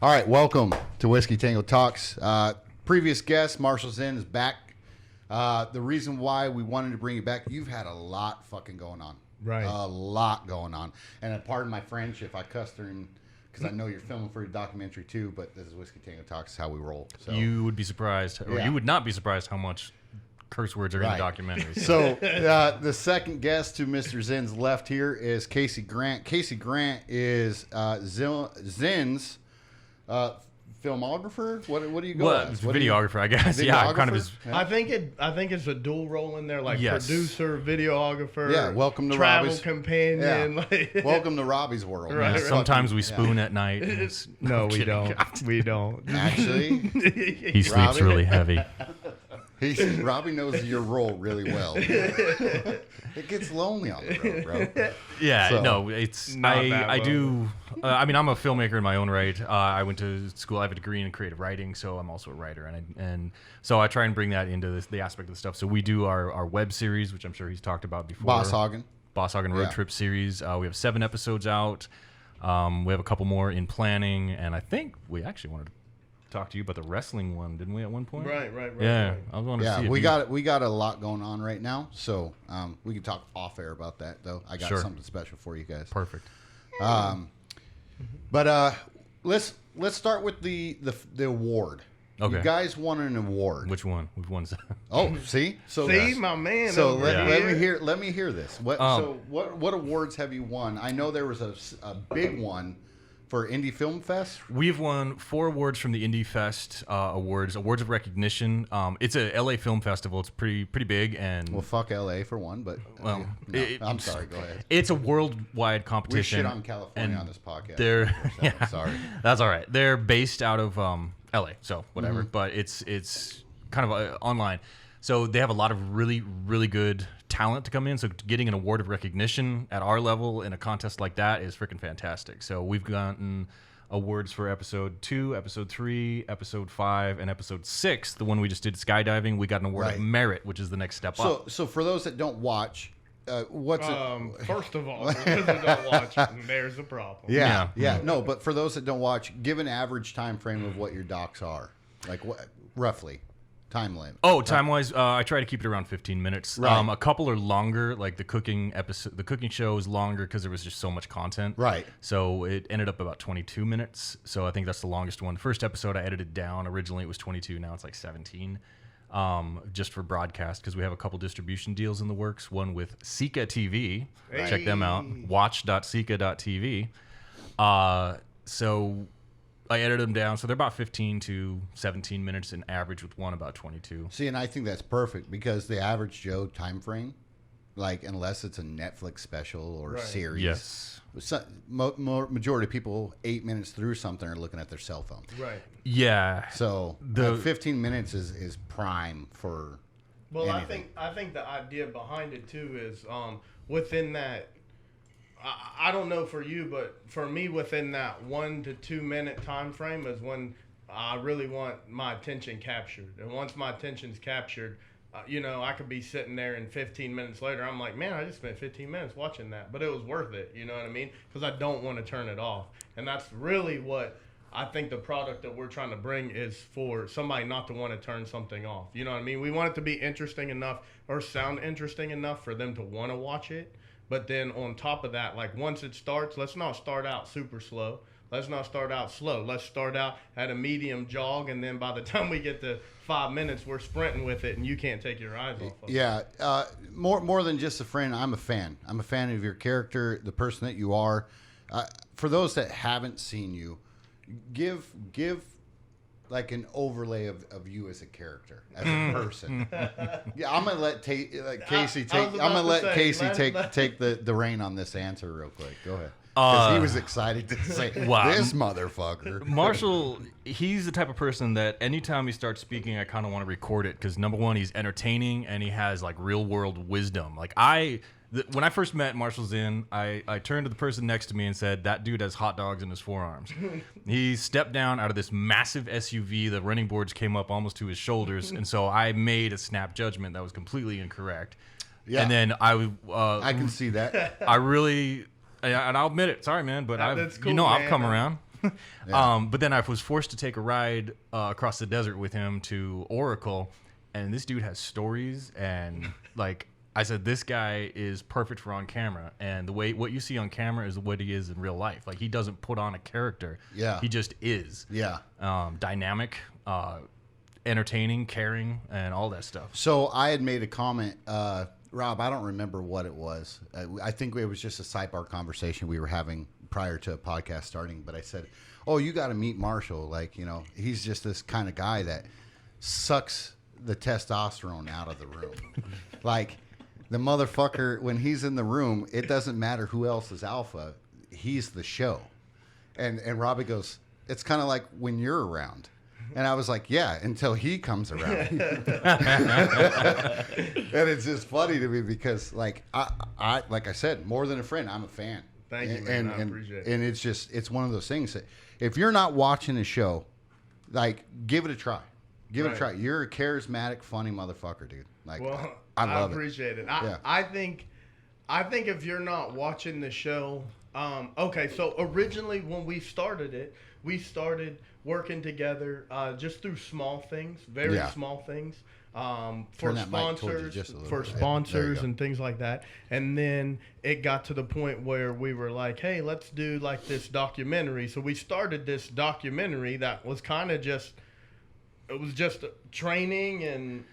All right, welcome to Whisky Tango Talks. Previous guest, Marshall Zinn, is back. The reason why we wanted to bring you back, you've had a lot fucking going on. Right. A lot going on. And pardon my French if I cussed her in, because I know you're filming for your documentary too, but this is Whisky Tango Talks, how we roll. So You would be surprised, or you would not be surprised how much curse words are in the documentary. So the second guest to Mr. Zinn's left here is Casey Grant. Casey Grant is Zinn's filmographer. What do you go as? Videographer, I guess. Yeah, kind of his. Yeah. I think it's a dual role in there, like Yes. producer, videographer. Yeah, welcome to travel Robbie's companion. Yeah. Like, Welcome to Robbie's world. Right, right. Sometimes we spoon at night. and it's- no, we kidding. don't. We don't. Actually, He sleeps Robbie? really heavy. Robbie knows your role really well. It gets lonely on the road, bro. Yeah, So- no, it's Not that I low. do. I mean, I'm a filmmaker in my own right. I went to school. I have a degree in creative writing, so I'm also a writer, and so I try and bring that into the aspect of the stuff. So we do our web series, which I'm sure he's talked about before. Boss Hoggin. Hoggin Road Yeah. Trip series. We have 7 episodes out. We have a couple more in planning, and I think we actually wanted to talk to you about the wrestling one, didn't we? At one point. Right. Yeah, right. I was wanting to see. Yeah, if we you- got a lot going on right now, so we can talk off air about that. Though I got Sure. something special for you guys. Perfect. But let's start with the award. Okay. You guys won an award. Which one? Which one's? Oh, see, so See, my man. So over let me hear this. What awards have you won? I know there was a big one for Indie Film Fest. We've won 4 awards from the Indie Fest awards of recognition. It's a LA film festival. It's pretty big, and Well, fuck LA for one, but Well, no, I'm sorry. Go ahead. it's a worldwide We competition. shit on California and on this podcast. They're Yeah, sorry. That's all right. They're based out of LA, so whatever. Mm-hmm. But it's kind of online. So they have a lot of really, really good talent to come in. So getting an award of recognition at our level in a contest like that is freaking fantastic. So we've gotten awards for episode 2, episode 3, episode 5, and episode 6. The one we just did, skydiving, we got an award Right. of merit, which is the next step up. So for those that don't watch, what's First of all, for those that don't watch, there's a problem. Yeah. No, but for those that don't watch, give an average time frame of what your docs are, like what roughly time limit. Oh, time-wise, I try to keep it around 15 minutes. Right. A couple are longer, like the cooking episode. The cooking show is longer because there was just so much content. Right. So it ended up about 22 minutes. So I think that's the longest one. First episode I edited down. Originally it was 22. Now it's like 17. Just for broadcast because we have a couple distribution deals in the works. One with Sika TV. Check them out. Watch.sika.tv. So I edited them down, so they're about 15 to 17 minutes in average, with one about 22. See, and I think that's perfect because the average Joe time frame, like unless it's a Netflix special or Right. series, Yes. majority of people 8 minutes through something are looking at their cell phone. Right. Yeah. So The- 15 minutes is prime for. Well, anything. I think the idea behind it too is within that. I don't know for you, but for me, within that 1 to 2 minute time frame is when I really want my attention captured. And once my attention's captured, I could be sitting there and 15 minutes later, I'm like, man, I just spent 15 minutes watching that, but it was worth it. You know what I mean? Because I don't want to turn it off, and that's really what I think the product that we're trying to bring is for somebody not to want to turn something off. You know what I mean? We want it to be interesting enough or sound interesting enough for them to want to watch it. But then on top of that, like once it starts, let's not start out super slow. Let's not start out slow. Let's start out at a medium jog, and then by the time we get to 5 minutes, we're sprinting with it, and you can't take your eyes off of it. Yeah, more than just a friend. I'm a fan. I'm a fan of your character, the person that you are. For those that haven't seen you, give like an overlay of you as a character, as a person. Yeah, I'm gonna let Casey take. I'm gonna let Casey take the reign on this answer real quick. Go ahead. Because he was excited to say Wow. this motherfucker. Marshall, he's the type of person that anytime he starts speaking, I kind of want to record it because number one, he's entertaining and he has like real world wisdom. Like when I first met Marshall Zinn, I turned to the person next to me and said, that dude has hot dogs in his forearms. He stepped down out of this massive SUV. The running boards came up almost to his shoulders. And so I made a snap judgment that was completely incorrect. Yeah. And then I can see that. I really, and I'll admit it. Sorry, man, but That's cool, I've man. come around. But then I was forced to take a ride across the desert with him to Oracle, and this dude has stories, and like I said, this guy is perfect for on camera, and the way what you see on camera is what he is in real life. Like he doesn't put on a character. Yeah. He just is. Yeah. Dynamic, entertaining, caring, and all that stuff. So I had made a comment, Rob, I don't remember what it was. I think it was just a sidebar conversation we were having prior to a podcast starting. But I said, oh, you got to meet Marshall. Like, you know, he's just this kind of guy that sucks the testosterone out of the room. Like, the motherfucker, when he's in the room, it doesn't matter who else is alpha. He's the show. And Robbie goes, it's kind of like when you're around. And I was like, yeah, until he comes around. And it's just funny to me because, like I like I said, more than a friend, I'm a fan. Thank you, man. I appreciate it. And it's one of those things that if you're not watching a show, like, give it a try. Give it a try. You're a charismatic, funny motherfucker, dude. Like, well, I love appreciate it. Yeah. I think if you're not watching the show, okay, so originally when we started it, we started working together just through small things, very small things, for sponsors and things like that. And then it got to the point where we were like, hey, let's do like this documentary. So we started this documentary that was kind of just, it was just training and...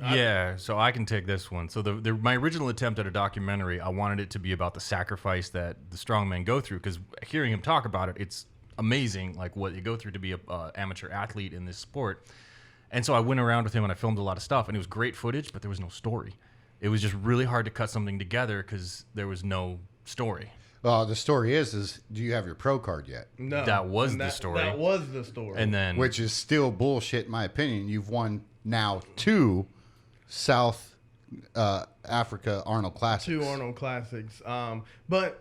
Yeah, so I can take this one. So my original attempt at a documentary, I wanted it to be about the sacrifice that the strongmen go through, because hearing him talk about it, it's amazing, like what you go through to be a amateur athlete in this sport. And so I went around with him and I filmed a lot of stuff, and it was great footage, but there was no story. It was just really hard to cut something together because there was no story. Well, the story is do you have your pro card yet? No. That was the story. That was the story. And then, which is still bullshit in my opinion. You've won now 2 South Africa Arnold Classics. 2 Arnold Classics. But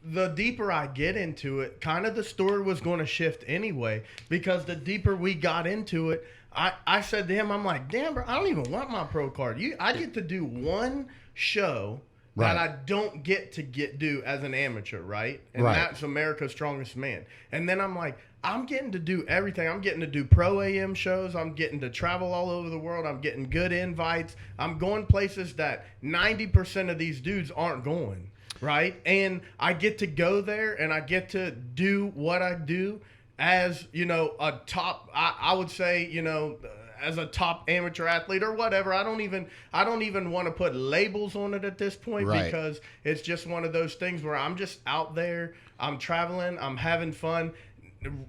the deeper I get into it, kind of the story was going to shift anyway, because the deeper we got into it, I said to him, I'm like, damn, bro, I don't even want my pro card. I get to do one show that I don't get to do as an amateur, right? And that's America's Strongest Man. And then I'm like, I'm getting to do everything. I'm getting to do pro AM shows. I'm getting to travel all over the world. I'm getting good invites. I'm going places that 90% of these dudes aren't going, right? And I get to go there and I get to do what I do as, you know, a top, I would say, you know, as a top amateur athlete or whatever. I don't even want to put labels on it at this point, because it's just one of those things where I'm just out there, I'm traveling, I'm having fun.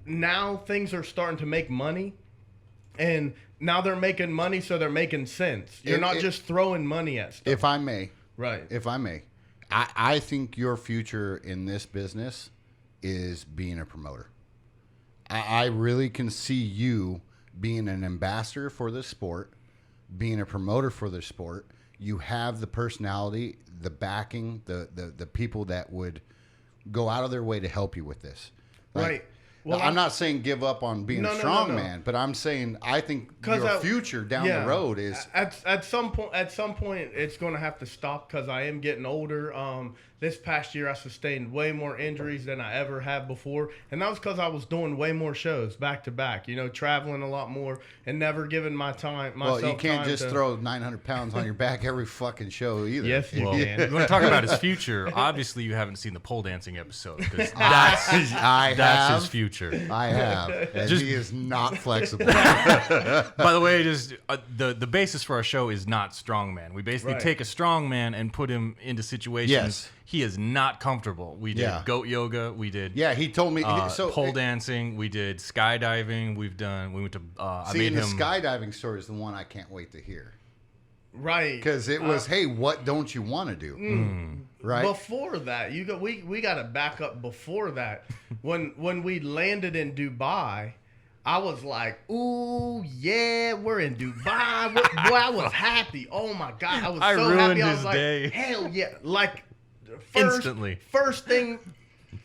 Now things are starting to make money, and now they're making money, so they're making sense. You're not just throwing money at stuff. If I may. Right. If I may. I think your future in this business is being a promoter. I really can see you being an ambassador for this sport, being a promoter for this sport. You have the personality, the backing, the people that would go out of their way to help you with this. Right. Well, I'm not saying give up on being a strongman, but I'm saying I think your future down the road is at some point it's going to have to stop, because I am getting older. This past year I sustained way more injuries than I ever have before, and that was because I was doing way more shows back to back. You know, traveling a lot more and never giving myself. Well, you can't just throw 900 pounds on your back every fucking show either. Yes, you can. You want to talk about his future? Obviously, you haven't seen the pole dancing episode, because that's his future. I have, and he is not flexible. By the way, just the basis for our show is not strongman. We basically take a strongman and put him into situations he is not comfortable. We did goat yoga. We did he told me pole dancing. We did skydiving. We went to the skydiving story is the one I can't wait to hear. Right, because it was, hey, what don't you want to do? Right before that, we got to back up. Before that, when we landed in Dubai, I was like, ooh, yeah, we're in Dubai. Boy, I was happy. Oh my God, I was so happy. I was like, day. Hell yeah, like instantly. First thing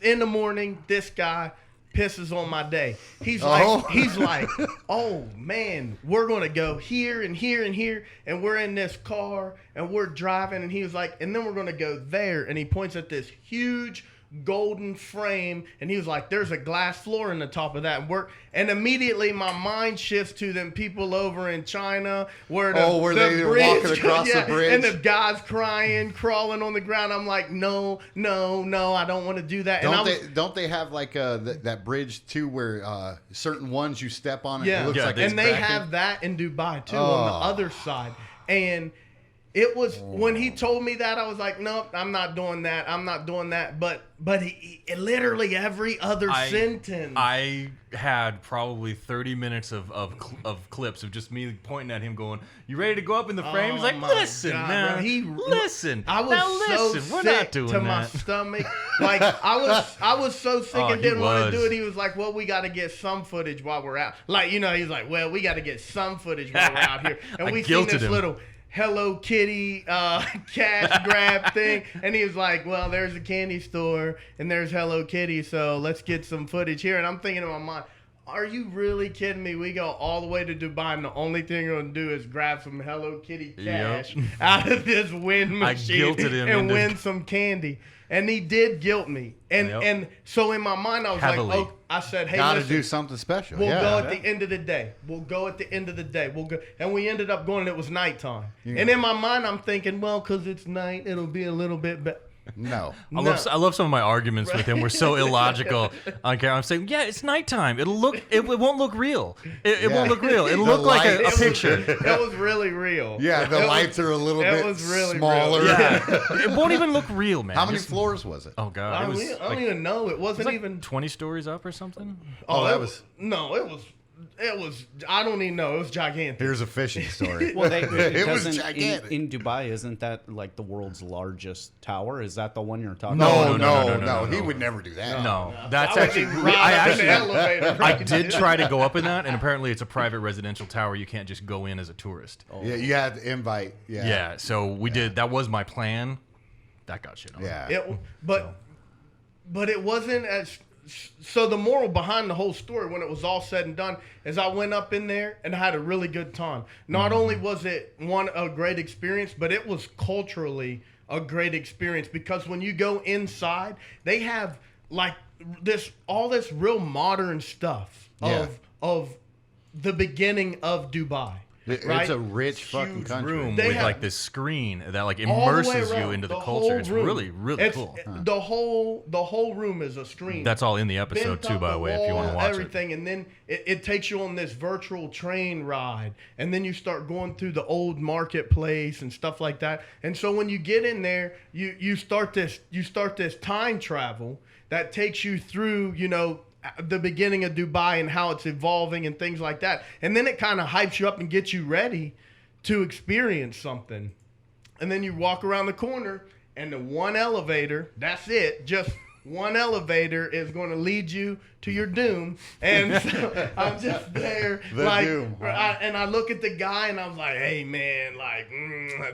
in the morning, this guy pisses on my day. He's like, oh man, we're gonna go here and here and here, and we're in this car and we're driving, and he was like, and then we're gonna go there, and he points at this huge golden frame, and he was like, "There's a glass floor in the top of that." And immediately my mind shifts to them people over in China where they were walking across the bridge, and the guys crying, crawling on the ground. I'm like, no, I don't want to do that. Don't they have like that bridge too, where certain ones you step on, yeah, it looks like and they cracking? have that in Dubai too on the other side, and. It was when he told me that, I was like, nope, I'm not doing that. I'm not doing that. But he literally every other sentence. I had probably 30 minutes of clips of just me pointing at him going, "You ready to go up in the frame?" He's like, "Listen, God, man. bro. Listen. I was now listen, so we're sick not doing to that." my stomach. Like I was so sick and didn't want to do it. He was like, "Well, we got to get some footage while we're out." Like, he's like, "Well, we got to get some footage while we're out here." And we seen this little Hello Kitty cash grab thing, and he was like, "Well, there's a candy store and there's Hello Kitty, so let's get some footage here." And I'm thinking in my mind, are you really kidding me? We go all the way to Dubai, and the only thing we're gonna do is grab some Hello Kitty cash out of this wind machine and win some candy. And he did guilt me, and so in my mind I was like, "Oh," I said, "Hey, gotta do something special. We'll go at the end of the day. We'll go at the end of the day. We'll go." And we ended up going, and it was nighttime. Yeah. And in my mind, I'm thinking, well, because it's night, it'll be a little bit better. No. I love some of my arguments with him. We're so illogical on camera. I'm saying, yeah, it's nighttime. It won't look real. It won't look real. It'll look like a picture. It was really real. Yeah, the lights are a little bit smaller. Real. Yeah. It won't even look real, man. How many floors was it? Oh, God. I don't even know. It wasn't even 20 stories up or something? Oh, that was... No, it was... I don't even know. It was gigantic. Here's a fishing story. Well, it was gigantic. In Dubai, isn't that like the world's largest tower? Is that the one you're talking about? No. He would never do that. No. That's actually... I did try to go up in that, and apparently it's a private residential tower. You can't just go in as a tourist. Oh. Yeah, you had to invite. Yeah. Yeah, so we did. That was my plan. That got shit on. Yeah. But it wasn't as... So the moral behind the whole story, when it was all said and done, is I went up in there and I had a really good time. Not only was it a great experience, but it was culturally a great experience, because when you go inside, they have like all this real modern stuff of the beginning of Dubai. It's a rich fucking country. Room with like this screen that like immerses you into the culture. It's really, really cool. The whole room is a screen. That's all in the episode too, by the way, if you want to watch everything. And then it takes you on this virtual train ride, and then you start going through the old marketplace and stuff like that. And so when you get in there, you start this time travel that takes you through, the beginning of Dubai and how it's evolving and things like that. And then it kind of hypes you up and gets you ready to experience something. And then you walk around the corner, and the one elevator, that's it, just one elevator is going to lead you to your doom. And so I'm just there. Doom. And I look at the guy, and I was like, hey, man,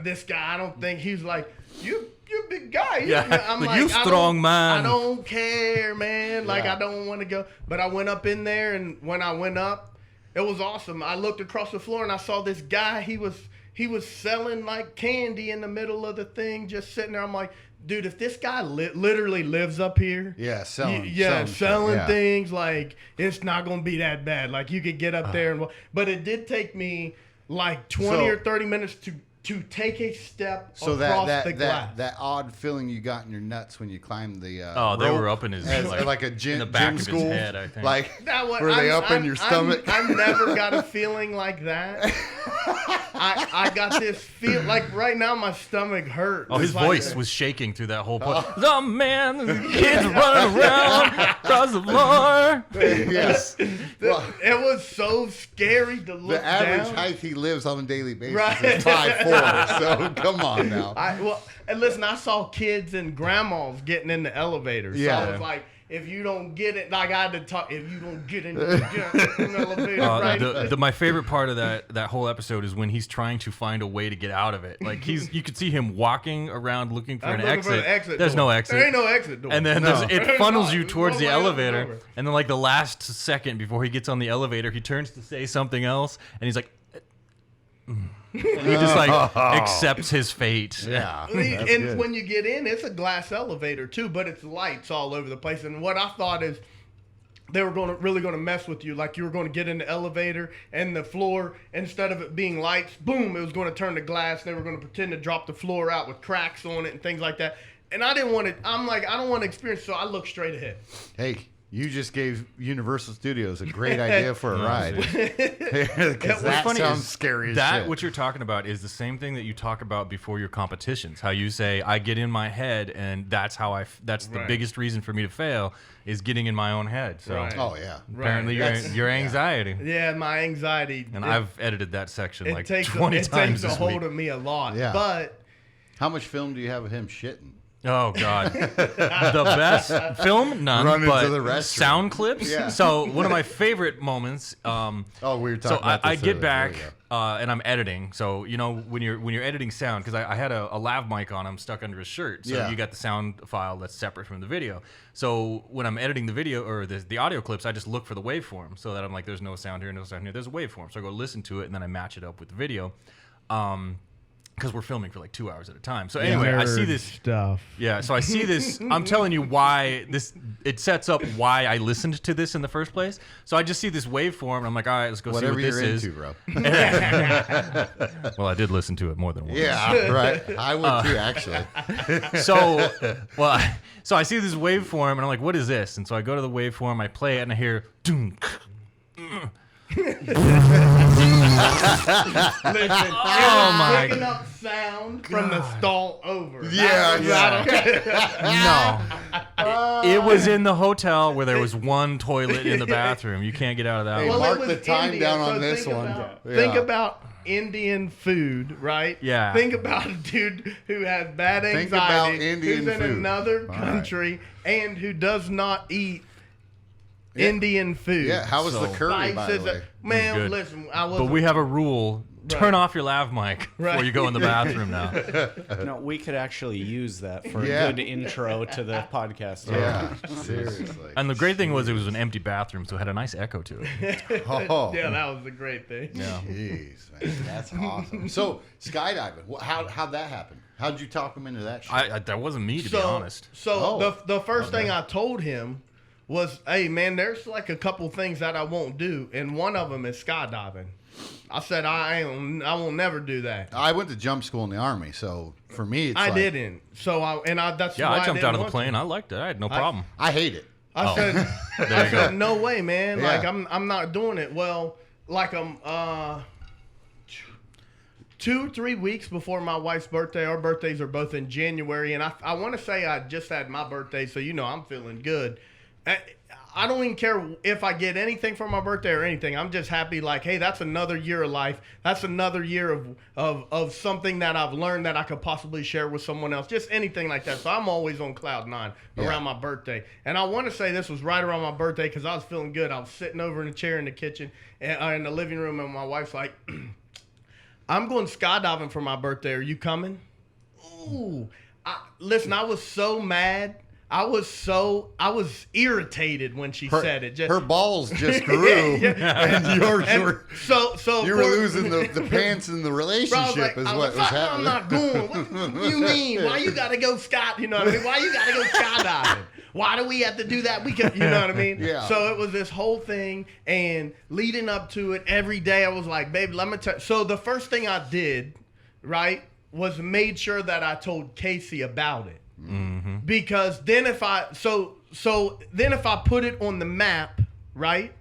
this guy, I don't think he's like, you're a big guy. I'm like, you strong man. I don't care, man. I don't want to go. But I went up in there, and when I went up, it was awesome. I looked across the floor, and I saw this guy. He was selling like candy in the middle of the thing, just sitting there. I'm like, dude, if this guy literally lives up here, selling things, like, it's not gonna be that bad. Like, you could get up there, but it did take me like 20 or 30 minutes to take a step across the glass. That odd feeling you got in your nuts when you climbed the they were up in his like a gym, in the back gym of school, his head, I think. Like were they up in your stomach? I never got a feeling like that. I got this feel like right now my stomach hurts. Oh, his voice was shaking through that whole point. The man, the kids running around across the floor. Yes. It was so scary to look The average down. height he lives on a daily basis is 5'4". So come on now. And listen, I saw kids and grandmas getting in the elevator. So I was like, if you don't get it, like I had to talk, if you don't get in the elevator, my favorite part of that whole episode is when he's trying to find a way to get out of it. Like you could see him walking around looking for an exit. There's no exit. There ain't no exit door. And then it funnels you towards the elevator. And then like the last second before he gets on the elevator, he turns to say something else, and he's like, He just like accepts his fate. Yeah. And good. when you get in, it's a glass elevator too, but it's lights all over the place. And what I thought is they were really going to mess with you. Like you were going to get in the elevator and the floor, instead of it being lights, boom, it was going to turn to glass. They were going to pretend to drop the floor out with cracks on it and things like that. And I didn't want to, I'm like, I don't want to experience, so I looked straight ahead. Hey, you just gave Universal Studios a great idea for a ride. Because that funny sounds is scary as that shit. what you're talking about is the same thing that you talk about before your competitions. How you say, I get in my head, and that's how that's the Right. biggest reason for me to fail is getting in my own head. So Right. Oh, yeah. apparently Right. your anxiety. Yeah, my anxiety. And I've edited that section it like takes 20 times a this hold week. of me a lot. Yeah. But How much film do you have of him shitting? Oh God, the best film, none, Run into but the restroom. sound clips. Yeah. So one of my favorite moments. Oh, we were talking So about I this get earlier. back There we and I'm editing. So you know when you're editing sound, because I had a lav mic on, I'm stuck under his shirt. So Yeah. you got the sound file that's separate from the video. So when I'm editing the video or the audio clips, I just look for the waveform so that I'm like, there's no sound here, no sound here. There's a waveform. So I go listen to it and then I match it up with the video. Because we're filming for like 2 hours at a time. So anyway, I see this stuff. Yeah, so I see this. I'm telling you why this. It sets up why I listened to this in the first place. So I just see this waveform, and I'm like, all right, let's go Whatever see what this you're is. into, bro. Well, I did listen to it more than once. Yeah, right. I would too, actually. So, so I see this waveform, and I'm like, what is this? And so I go to the waveform, I play it, and I hear, doom. Listen, Oh my picking up sound from the stall over. Yeah, No, it was in the hotel where there was one toilet in the bathroom. You can't get out of that Hey, one. Mark it was the time Indian, down so on this think one. about- Yeah. Think about Indian food, right? Yeah. Think about a dude who has bad Think anxiety, about Indian who's in food. another All right. country, and who does not eat Indian food. Yeah, how was the So- curry, by the Spices, way? man, Good. listen, I was. But we have a rule: turn off your lav mic before Right. you go in the bathroom. Now, No, we could actually use that for Yeah. a good intro to the podcast. Yeah, seriously. and the great thing was it was an empty bathroom, so it had a nice echo to it. Oh, Yeah, that was a great thing. Yeah. jeez, man, that's awesome. So, skydiving, how'd that happen? How'd you talk him into that shit? That wasn't me, to be honest. So Oh, the first thing I told him was, hey man, there's like a couple things that I won't do, and one of them is skydiving. I said I will never do that. I went to jump school in the Army, so for me, it's I like, didn't. So that's Yeah, why I jumped didn't out of the want plane. to. I liked it. I had no problem. I hate it. I said, There you go. no way, man. Yeah. Like I'm not doing it. Well, like 2-3 weeks before my wife's birthday. Our birthdays are both in January, and I want to say I just had my birthday, so you know I'm feeling good. I don't even care if I get anything for my birthday or anything. I'm just happy, like, hey, that's another year of life. That's another year of something that I've learned that I could possibly share with someone else. Just anything like that. So I'm always on cloud nine around my birthday. And I want to say this was right around my birthday because I was feeling good. I was sitting over in a chair in the kitchen, in the living room, and my wife's like, I'm going skydiving for my birthday. Are you coming? Ooh. Listen, I was so mad. I was irritated when she said it. Her balls just grew, and So you were losing the pants in the relationship, is what was happening. I'm not going. What you mean? Why you gotta go You know what I mean? Why you gotta go skydiving? Why do we have to do that? We can, you know what I mean? Yeah. So it was this whole thing, and leading up to it, every day I was like, baby, let me tell you. So the first thing I did, right, was made sure that I told Casey about it. Mm-hmm. Because then if I put it on the map, right,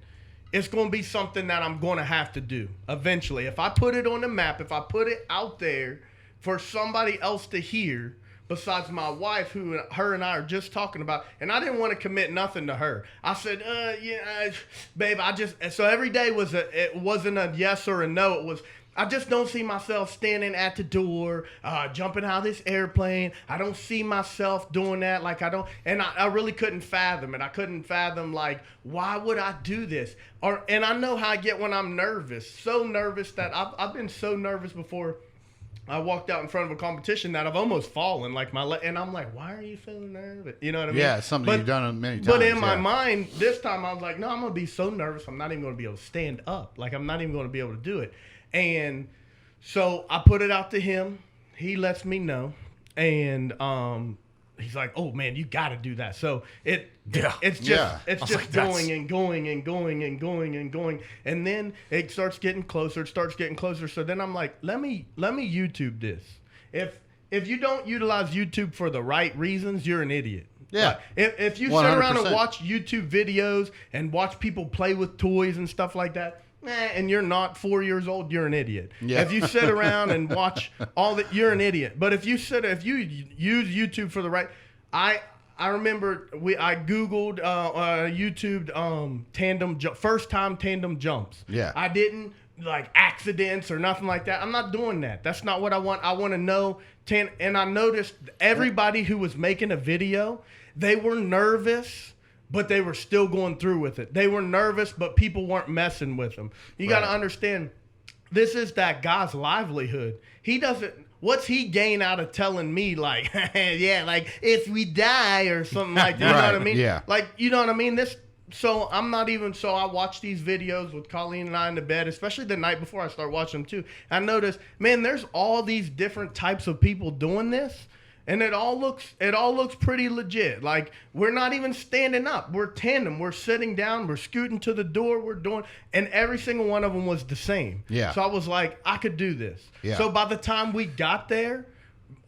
it's going to be something that I'm going to have to do eventually. If I put it on the map, if I put it out there for somebody else to hear, besides my wife, who her and I are just talking about, and I didn't want to commit nothing to her. I said, babe, so every day it wasn't a yes or a no. It was, I just don't see myself standing at the door, jumping out of this airplane. I don't see myself doing that. Like and I really couldn't fathom it. I couldn't fathom, like, why would I do this? And I know how I get when I'm nervous. So nervous that I've been so nervous before. I walked out in front of a competition that I've almost fallen, like and I'm like, why are you feeling nervous? You know what I mean? Yeah, it's something you've done many times. But in my mind, this time I was like, no, I'm going to be so nervous, I'm not even going to be able to stand up. Like, I'm not even going to be able to do it. And So I put it out to him. He lets me know, and he's like, "Oh man, you got to do that." So it's just like, going and going and going and going and going, and then it starts getting closer. It starts getting closer. So then I'm like, let me YouTube this. If you don't utilize YouTube for the right reasons, you're an idiot. Yeah. Like, if you 100%. sit around and watch YouTube videos and watch people play with toys and stuff like that, and you're not 4 years old, you're an idiot. Yeah. If you sit around and watch all that, you're an idiot. But if you use YouTube for the right, I remember I Googled YouTube first time tandem jumps. Yeah. I didn't like accidents or nothing like that. I'm not doing that. That's not what I want. I want to know. And I noticed everybody who was making a video, they were nervous, but they were still going through with it. They were nervous, but people weren't messing with them. You got to understand, this is that guy's livelihood. He doesn't. What's he gain out of telling me like, yeah, like if we die or something like that? You know what I mean? Yeah. Like, you know what I mean? So I'm not even, so I watch these videos with Colleen and I in the bed, especially the night before I start watching them too. I notice, man, there's all these different types of people doing this, and it all looks pretty legit. Like, we're not even standing up. We're tandem. We're sitting down. We're scooting to the door. We're doing, and every single one of them was the same. Yeah. So I was like, I could do this. Yeah. So by the time we got there,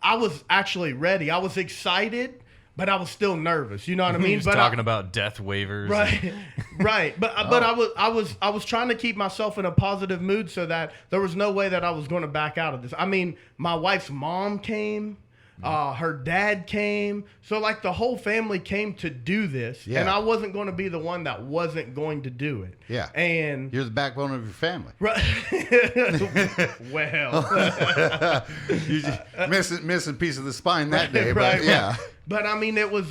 I was actually ready. I was excited, but I was still nervous. You know what I mean? He was talking about death waivers. Right, right. But I was trying to keep myself in a positive mood so that there was no way that I was going to back out of this. I mean, my wife's mom came. Her dad came. So, like, the whole family came to do this. Yeah. And I wasn't going to be the one that wasn't going to do it. Yeah. And You're the backbone of your family. right. Well. You just missing piece of the spine that day. Right, But yeah. But I mean, it was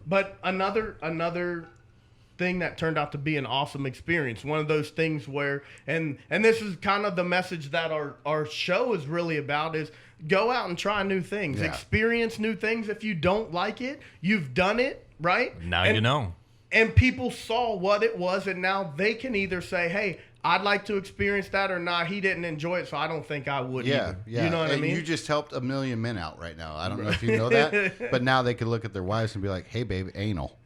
but another thing that turned out to be an awesome experience. One of those things where, and this is kind of the message that our show is really about, is go out and try new things, experience new things. If you don't like it, you've done it, right? Now you know. And people saw what it was, and now they can either say, hey, I'd like to experience that, or not. He didn't enjoy it, so I don't think I would either. Yeah. You know what I mean? You just helped a million men out right now. I don't know if you know that, but now they could look at their wives and be like, hey, babe, anal.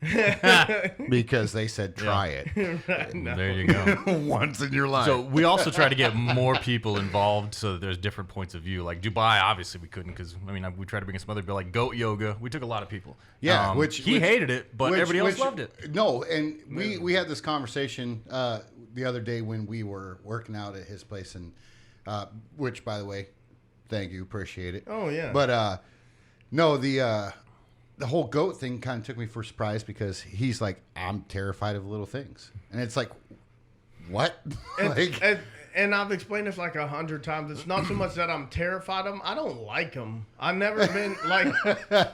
Because they said try it. Right, no. There you go. Once in your life. So we also try to get more people involved so that there's different points of view. Like Dubai, obviously we couldn't because, I mean, we tried to bring in some other people like goat yoga. We took a lot of people. Yeah, he hated it, but everybody else loved it. No, and we had this conversation the other day when we were working out at his place, and which, by the way, thank you, appreciate it. Oh yeah. But no, the whole goat thing kind of took me for a surprise because he's like, I'm terrified of little things, and it's like, what? And I've explained this like 100 times. It's not so much that I'm terrified of them. I don't like them. I've never been like,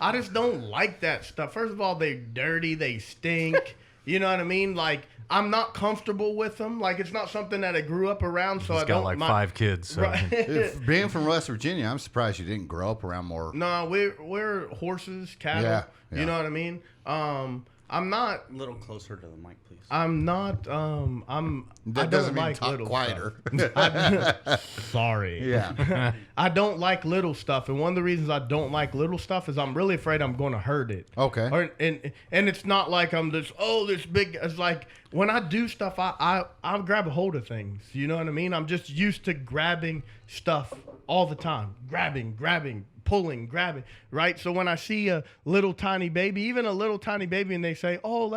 I just don't like that stuff. First of all, they're dirty. They stink. You know what I mean? Like, I'm not comfortable with them. Like, it's not something that I grew up around. So He's I don't got like 5 kids. So. Right. Being from West Virginia, I'm surprised you didn't grow up around more. No, we're horses, cattle. Yeah. You know what I mean? I'm not. A little closer to the mic, please. I'm not. That I doesn't don't mean like talk little quieter. Sorry. Yeah. I don't like little stuff, and one of the reasons I don't like little stuff is I'm really afraid I'm going to hurt it. Okay. And it's not like I'm this big. It's like when I do stuff, I grab a hold of things. You know what I mean? I'm just used to grabbing stuff all the time, grabbing, pulling, grabbing, right? So when I see a little tiny baby, even a little tiny baby, and they say, "Oh,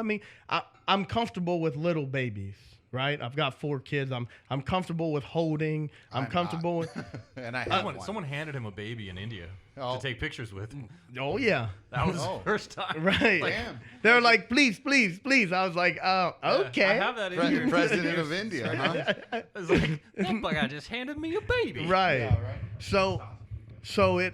I'm comfortable with little babies." Right, I've got 4 kids. I'm comfortable with holding. I'm comfortable with. And I have one. Someone handed him a baby in India to take pictures with. Oh yeah, That was the first time. right. Like, Damn. They were like, "Please, please, please." I was like, okay." I have that in here. President of India, huh? I was like, that guy just handed me a baby. Right. Yeah, right. So it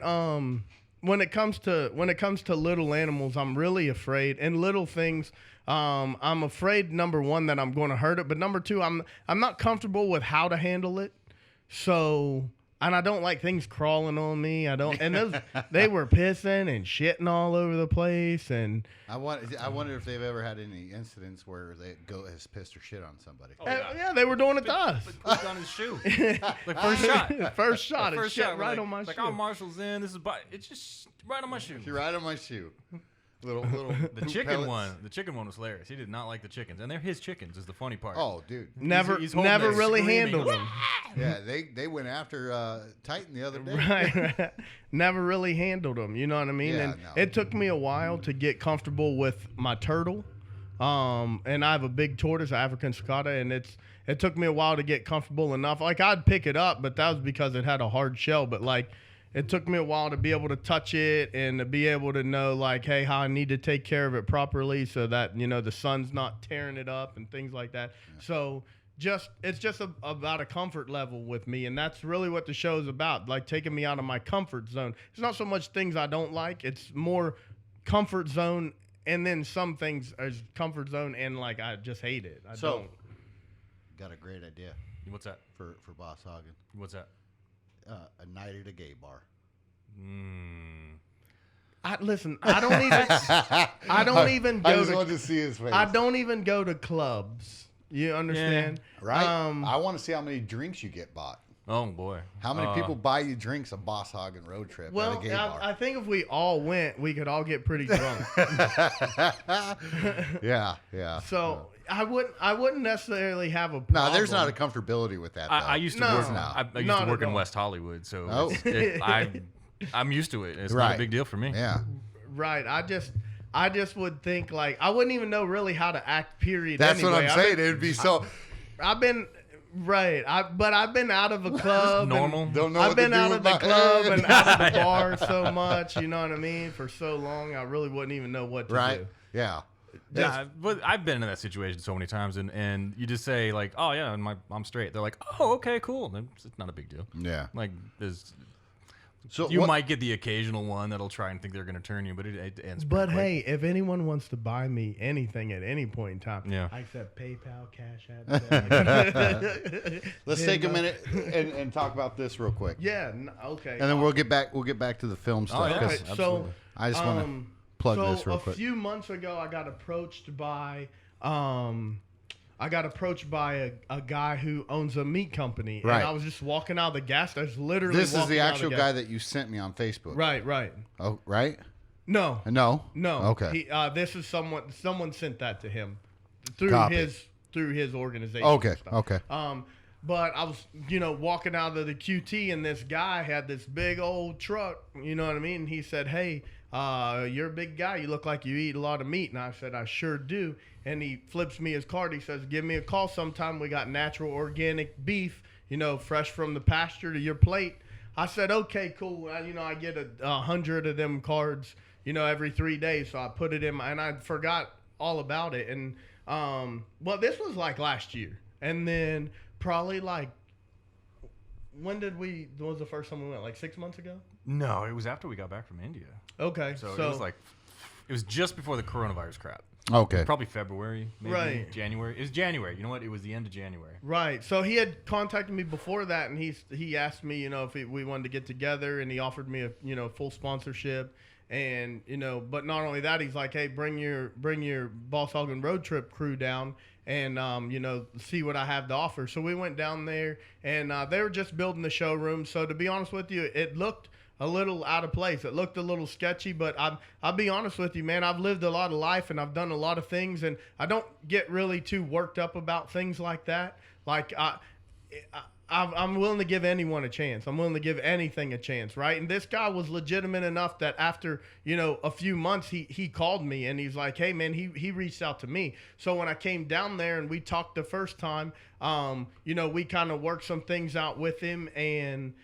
when it comes to little animals, I'm really afraid, and little things. I'm afraid, number one, that I'm going to hurt it, but number two, I'm not comfortable with how to handle it. So and I don't like things crawling on me. And they were pissing and shitting all over the place. And I wonder if they've ever had any incidents where they has pissed or shit on somebody. yeah, they were doing it to us. Put on his shoe. Like first shot. First shot. First shit shot. right on my shoe. Like, oh, Marshall's in. This is, it's just right on my shoe. You're right on my shoe. Little The chicken one was hilarious. He did not like the chickens, and they're his chickens. Is the funny part. Oh, dude. Never really handled them. Yeah, they went after Titan the other day. Right. Never really handled them. You know what I mean? Yeah, and it took me a while to get comfortable with my turtle. And I have a big tortoise, African ciscata, and it took me a while to get comfortable enough. Like, I'd pick it up, but that was because it had a hard shell. But like, it took me a while to be able to touch it and to be able to know, like, hey, how I need to take care of it properly so that, you know, the sun's not tearing it up and things like that. Yeah. So it's just about a comfort level with me, and that's really what the show's about, like taking me out of my comfort zone. It's not so much things I don't like. It's more comfort zone, and then some things are comfort zone and, like, I just hate it. I don't. Got a great idea. What's that? For Boss Hoggin. What's that? A night at a gay bar. Listen, I don't even go. I just wanted to see his face. I don't even go to clubs. You understand? Yeah. Right. I want to see how many drinks you get bought. Oh boy. How many people buy you drinks a Boss Hoggin road trip at a gay bar? I think if we all went, we could all get pretty drunk. Yeah. So I wouldn't necessarily have a problem. No, there's not a comfortability with that. I used to work. I used to work in West Hollywood, so I'm used to it. It's not a big deal for me. Yeah. Right. I just would think, like, I wouldn't even know really how to act. Period. That's what I'm saying. It'd be so. I've been. Right, but I've been out of a club. Normal. Don't know. I've what been to do out with of the my club head. and out of the bar so much. You know what I mean? For so long, I really wouldn't even know what to do. Yeah. Yeah, but I've been in that situation so many times, and you just say, like, oh yeah, I'm straight. They're like, oh, okay, cool. It's not a big deal. Yeah. Like, So you might get the occasional one that'll try and think they're going to turn you, but it ends. But quick. hey, if anyone wants to buy me anything at any point in time, I accept PayPal, Cash App. Let's take a minute and talk about this real quick. Yeah. Okay. And then we'll get back to the film stuff. yeah. Okay, so I just want to plug this real quick. A few months ago, I got approached by a guy who owns a meat company, and I was just walking out of the gas station. This is the actual guy that you sent me on Facebook. Right. Oh, right. No. Okay. This is someone sent that to him through his organization. Okay. But I was, walking out of the QT, and this guy had this big old truck. You know what I mean? And he said, "Hey, you're a big guy. You look like you eat a lot of meat." And I said, "I sure do." And he flips me his card. He says, "Give me a call sometime. We got natural organic beef, fresh from the pasture to your plate." I said, "Okay, cool." I get 100 of them cards, every 3 days. So I put it in and I forgot all about it. And, well, this was like last year. And then probably like, when was the first time we went? Like 6 months ago? No, it was after we got back from India. Okay. So it was just before the coronavirus crap. Okay. Probably February, maybe right. January. It was January. You know what? It was the end of January. Right. So he had contacted me before that, and he asked me, if we wanted to get together, and he offered me a full sponsorship, and but not only that, he's like, hey, bring your Boss Hoggin road trip crew down, and see what I have to offer. So we went down there, and they were just building the showroom. So to be honest with you, it looked a little out of place. It looked a little sketchy, but I'll be honest with you, man. I've lived a lot of life and I've done a lot of things, and I don't get really too worked up about things like that. Like I'm willing to give anyone a chance. I'm willing to give anything a chance, right? And this guy was legitimate enough that after a few months, he called me and he's like, hey man, he reached out to me. So when I came down there and we talked the first time, we kind of worked some things out with him, and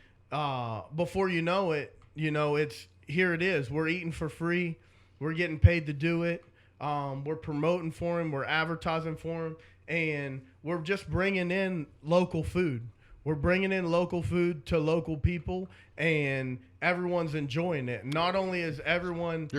before you know it, it's here it is. We're eating for free. We're getting paid to do it. We're promoting for him. We're advertising for him. And we're just bringing in local food. We're bringing in local food to local people, and everyone's enjoying it. Not only is everyone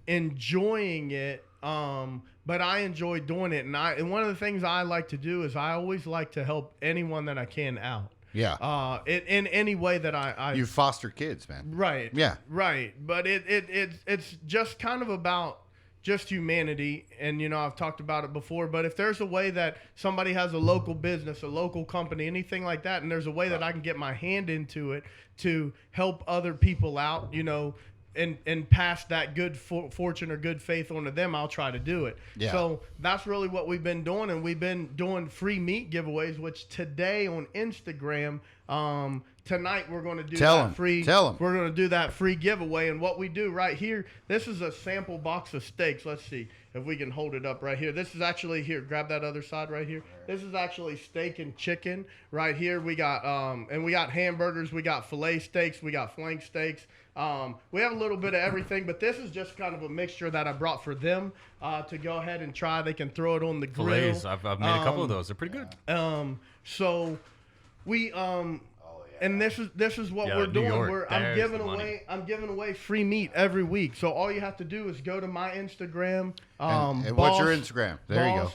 enjoying it, but I enjoy doing it. And one of the things I like to do is I always like to help anyone that I can out. Yeah. In any way that I You foster kids, man. right. Yeah. Right. But it's just kind of about just humanity. And, you know, I've talked about it before, but if there's a way that somebody has a local business, a local company, anything like that, and there's a way that I can get my hand into it to help other people out, you know, and pass that good fortune or good faith onto them, I'll try to do it. Yeah. So that's really what we've been doing, and we've been doing free meat giveaways, which today on Instagram, tonight we're going to do free. Tell 'em. We're going to do that free giveaway, and what we do right here, this is a sample box of steaks. Let's see if we can hold it up right here. This is actually here. Grab that other side right here. This is actually steak and chicken right here. We got and we got hamburgers. We got filet steaks. We got flank steaks. We have a little bit of everything, but this is just kind of a mixture that I brought for them to go ahead and try. They can throw it on the grill. Fillets. I've made a couple of those. They're pretty good. So we and this is what Yeah, we're New doing. York, I'm there's the money. I'm giving away free meat every week. So all you have to do is go to my Instagram. And what's your Instagram? There you go.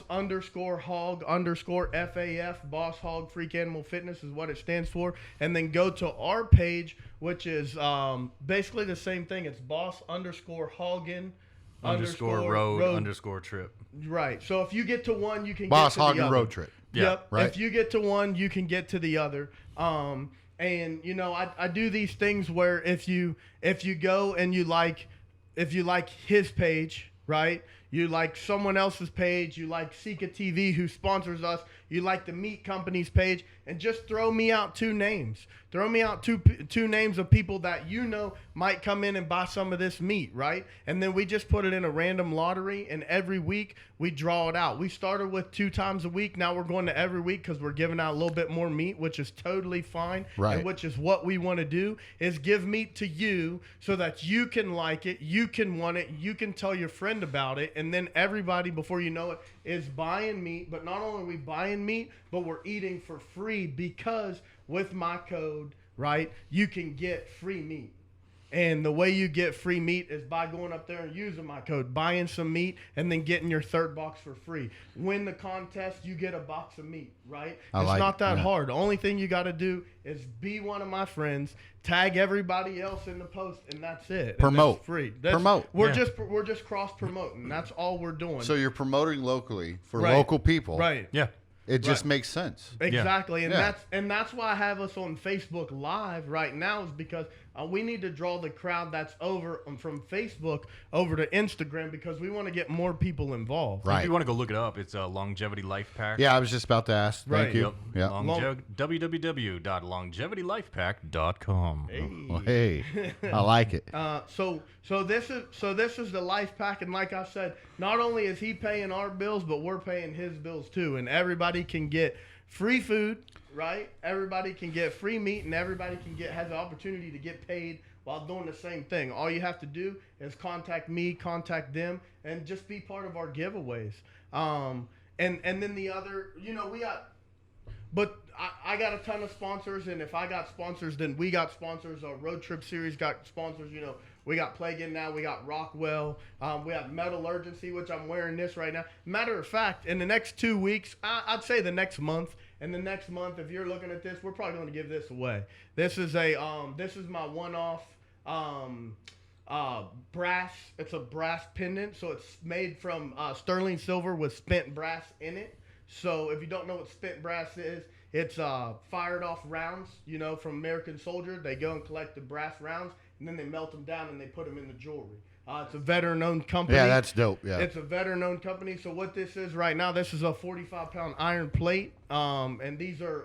Boss_Hog_FAF. Boss Hog Freak Animal Fitness is what it stands for. And then go to our page, which is basically the same thing. It's Boss_Hoggin _road_trip. Right. So if you get to one, you can Boss get to Hoggin the other. Road Trip. Yeah. Yep. Right. If you get to one, you can get to the other. And you know, I do these things where if you go and you like his page, right? You like someone else's page, you like Sika TV who sponsors us, you like the meat company's page, and just throw me out two names. Throw me out two names of people that you know might come in and buy some of this meat, right? And then we just put it in a random lottery, and every week we draw it out. We started with 2 times a week. Now we're going to every week because we're giving out a little bit more meat, which is totally fine. Right. And which is what we want to do, is give meat to you so that you can like it, you can want it, you can tell your friend about it, and then everybody, before you know it, is buying meat. But not only are we buying meat, but we're eating for free, because with my code, right, you can get free meat. And the way you get free meat is by going up there and using my code, buying some meat, and then getting your 3rd box for free. Win the contest, you get a box of meat, right? It's not that hard. The only thing you got to do is be one of my friends, tag everybody else in the post, and that's it. Promote. And that's free. Promote. We're just cross promoting. That's all we're doing. So you're promoting locally for Right. local people. right. Yeah. It just makes sense. Exactly, and Yeah. that's why I have us on Facebook Live right now, is because we need to draw the crowd that's over from Facebook over to Instagram, because we want to get more people involved. Right. If you want to go look it up, it's a Longevity Life Pack. Yeah, I was just about to ask. Thank Right. you. Yep. Yeah. www.longevitylifepack.com. Well, hey, I like it. So this is the life pack, and like I said, not only is he paying our bills, but we're paying his bills too, and everybody can get free food, right? Everybody can get free meat, and everybody has the opportunity to get paid while doing the same thing. All you have to do is contact me, contact them, and just be part of our giveaways. And then the other, you know, we got. But I got a ton of sponsors, and if I got sponsors, then we got sponsors. Our road trip series got sponsors. You know, we got Plug-In now. We got Rockwell. We have Metallurgency, which I'm wearing this right now. Matter of fact, in the next 2 weeks, I'd say the next month. And the next month, if you're looking at this, we're probably going to give this away. This is my one-off brass. It's a brass pendant, so it's made from sterling silver with spent brass in it. So if you don't know what spent brass is, it's fired off rounds, you know, from American Soldier. They go and collect the brass rounds, and then they melt them down and they put them in the jewelry. It's a veteran-owned company. Yeah, that's dope. Yeah. It's a veteran-owned company. So what this is right now, this is a 45-pound iron plate, and these are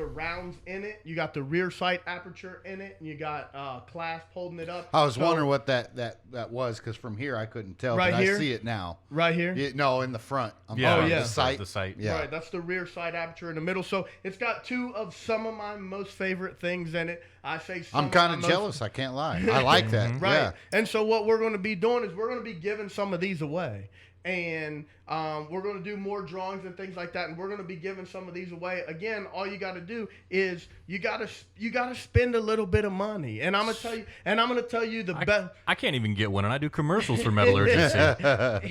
rounds in it. You got the rear sight aperture in it, and you got clasp holding it up. I was wondering what that was, because from here I couldn't tell. Right but here? I see it now. Right here? No, in the front. Yeah. yeah. The sight. The sight. Yeah. Right, that's the rear side aperture in the middle. So it's got 2 of some of my most favorite things in it. I say some I'm kind of jealous. I can't lie. I like that. Right. Yeah. And so what we're going to be doing is we're going to be giving some of these away. and we're going to do more drawings and things like that, and we're going to be giving some of these away. Again, all you got to do is you got to spend a little bit of money, and I'm going to tell you the best. I can't even get one, and I do commercials for metallurgency.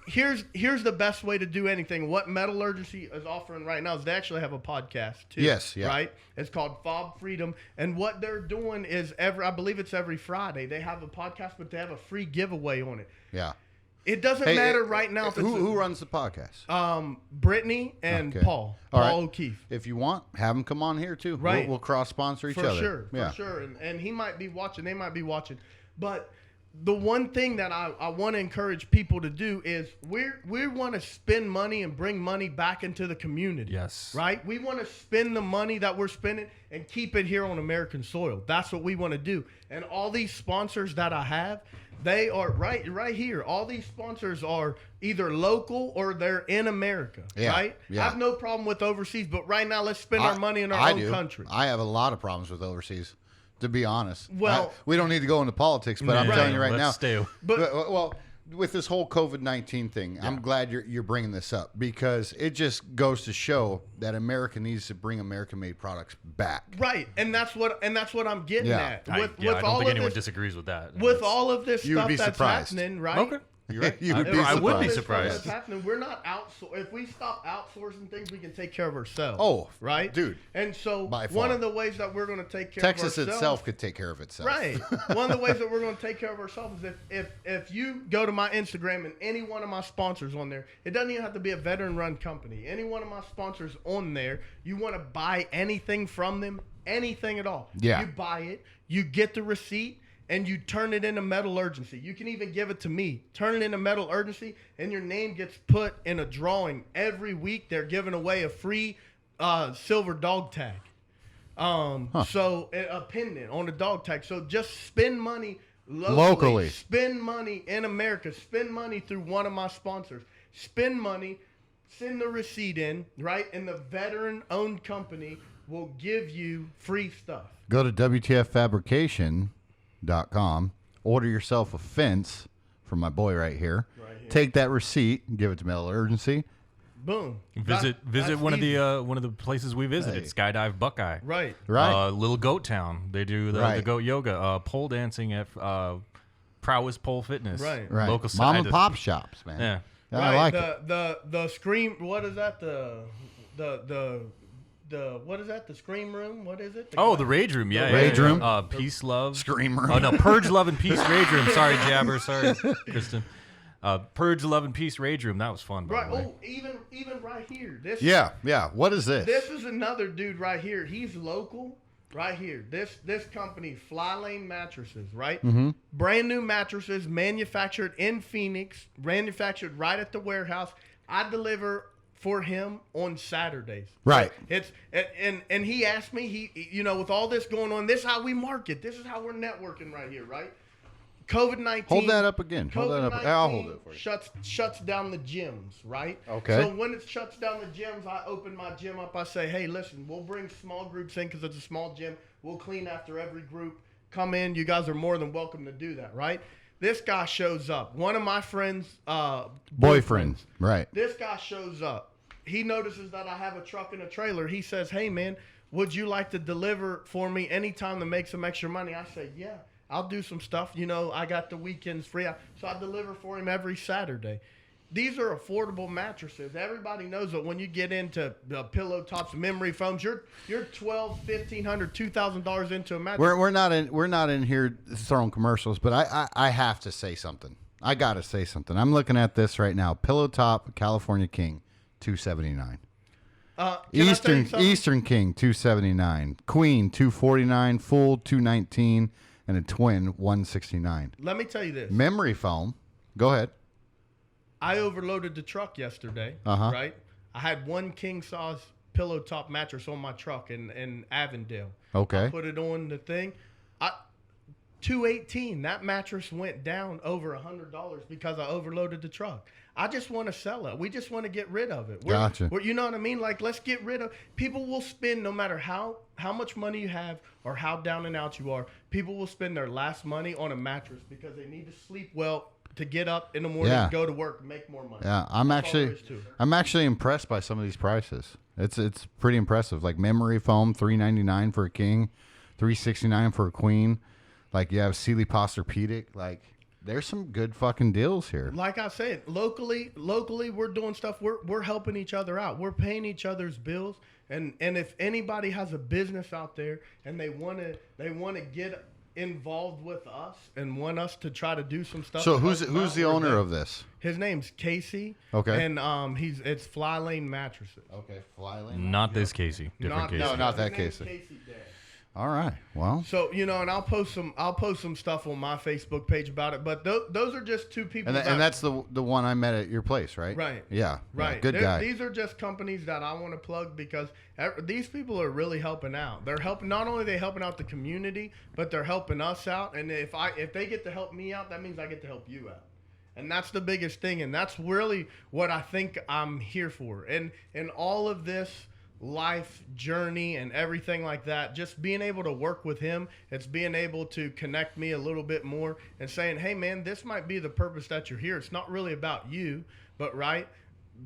Here's the best way to do anything. What metallurgency is offering right now is they actually have a podcast too. Yes, yeah. Right? It's called Fob Freedom, and what they're doing is I believe it's every Friday they have a podcast, but they have a free giveaway on it. Yeah. It doesn't matter right now. Who runs the podcast? Brittany and Paul O'Keefe. If you want, have them come on here too. Right. We'll cross sponsor each other. For sure. And he might be watching. They might be watching. But the one thing that I want to encourage people to do is we want to spend money and bring money back into the community. Yes. Right? We want to spend the money that we're spending and keep it here on American soil. That's what we want to do. And all these sponsors that I have, they are right here. All these sponsors are either local or they're in America, right? Yeah. I have no problem with overseas, but right now let's spend our money in our own country. I have a lot of problems with overseas, to be honest. Well, we don't need to go into politics, but I'm telling you right now. But with this whole COVID-19 thing, I'm glad you're bringing this up because it just goes to show that America needs to bring American-made products back. Right, and that's what I'm getting at. I don't think anyone disagrees with that. With all of this stuff that's happening, right? Okay. You're right. I would be surprised. That's happening. We're not if we stop outsourcing things, we can take care of ourselves. Oh, right, dude. And so one of the ways that we're going to take care Texas of ourselves, itself could take care of itself. Right. One of the ways that we're going to take care of ourselves is if you go to my Instagram and any one of my sponsors on there, it doesn't even have to be a veteran-run company. Any one of my sponsors on there, you want to buy anything from them, anything at all. Yeah. You buy it, you get the receipt, and you turn it into metallurgency. You can even give it to me. Turn it into metallurgency, and your name gets put in a drawing. Every week, they're giving away a free silver dog tag. So a pendant on a dog tag. So just spend money locally. Spend money in America. Spend money through one of my sponsors. Spend money. Send the receipt in, right? And the veteran-owned company will give you free stuff. Go to WTFfabrication.com. Order yourself a fence from my boy right here. Take that receipt, give it to Metallurgency. Boom. Visit one of the places we visited. Skydive Buckeye. Right. Little Goat Town. They do the goat yoga. Pole dancing at Prowess Pole Fitness. Right. Local Mom and pop shops, man. Yeah. I like it. The scream. What is that? What is that? The scream room? What is it? The rage room. Yeah. Rage room. Peace, love. Scream room. Oh no, Purge, Love, and Peace Rage room. Sorry, Jabber. Sorry, Kristen. Purge, Love, and Peace Rage room. That was fun. By the way. Even right here. This. Yeah. What is this? This is another dude right here. He's local. Right here. This company, Fly Lane Mattresses, right? Mm-hmm. Brand new mattresses, manufactured in Phoenix, manufactured right at the warehouse. I deliver for him on Saturdays. Right. It's and he asked me, with all this going on, this is how we market. This is how we're networking right here, right? COVID-19. Hold that up again. Hold that up. I'll hold it for you. Shuts down the gyms, right? Okay. So when it shuts down the gyms, I open my gym up. I say, hey, listen, we'll bring small groups in because it's a small gym. We'll clean after every group. Come in. You guys are more than welcome to do that, right? This guy shows up. One of my friends' boyfriends. Right. This guy shows up. He notices that I have a truck and a trailer. He says, hey, man, would you like to deliver for me anytime to make some extra money? I say, yeah. I'll do some stuff. I got the weekends free. So I deliver for him every Saturday. These are affordable mattresses. Everybody knows that when you get into pillow tops, memory foams, you're $1,200, $1,500, $2,000 into a mattress. We're not in here throwing commercials, but I have to say something. I got to say something. I'm looking at this right now. Pillow top California King, $279. Eastern King, $279. Queen, $249. Full, $219. And a twin, $169. Let me tell you this. Memory foam. Go ahead. I overloaded the truck yesterday, right? I had one king size pillow top mattress on my truck in Avondale. Okay. I put it on the thing. $218. That mattress went down over $100 because I overloaded the truck. I just want to sell it. We just want to get rid of it. Gotcha. You know what I mean? Like, let's get rid of. People will spend, no matter how much money you have or how down and out you are, people will spend their last money on a mattress because they need to sleep well to get up in the morning, Yeah. go to work, make more money. Yeah, That's all there is to it. I'm actually impressed by some of these prices. It's pretty impressive. Like memory foam, $3.99 for a king, $3.69 for a queen. Like you have Sealy Posturpedic. Like there's some good fucking deals here. Like I said, locally, we're doing stuff. We're helping each other out. We're paying each other's bills. And if anybody has a business out there and they want to get involved with us and want us to try to do some stuff. So who's the owner of this? His name's Casey. Okay. And it's Fly Lane Mattresses. Okay, Fly Lane. Not this Casey. Different Casey. No, not that His name's Casey. Casey Day. All right. Well. So and I'll post some stuff on my Facebook page about it. But those are just two people. And that's the one I met at your place, right? Right. Yeah. Right. Yeah, good guy. These are just companies that I want to plug because these people are really helping out. They're helping. Not only are they helping out the community, but they're helping us out. And if they get to help me out, that means I get to help you out. And that's the biggest thing. And that's really what I think I'm here for. And all of this life journey and everything like that, just being able to work with him, it's being able to connect me a little bit more and saying, hey man, this might be the purpose that you're here. It's not really about you, but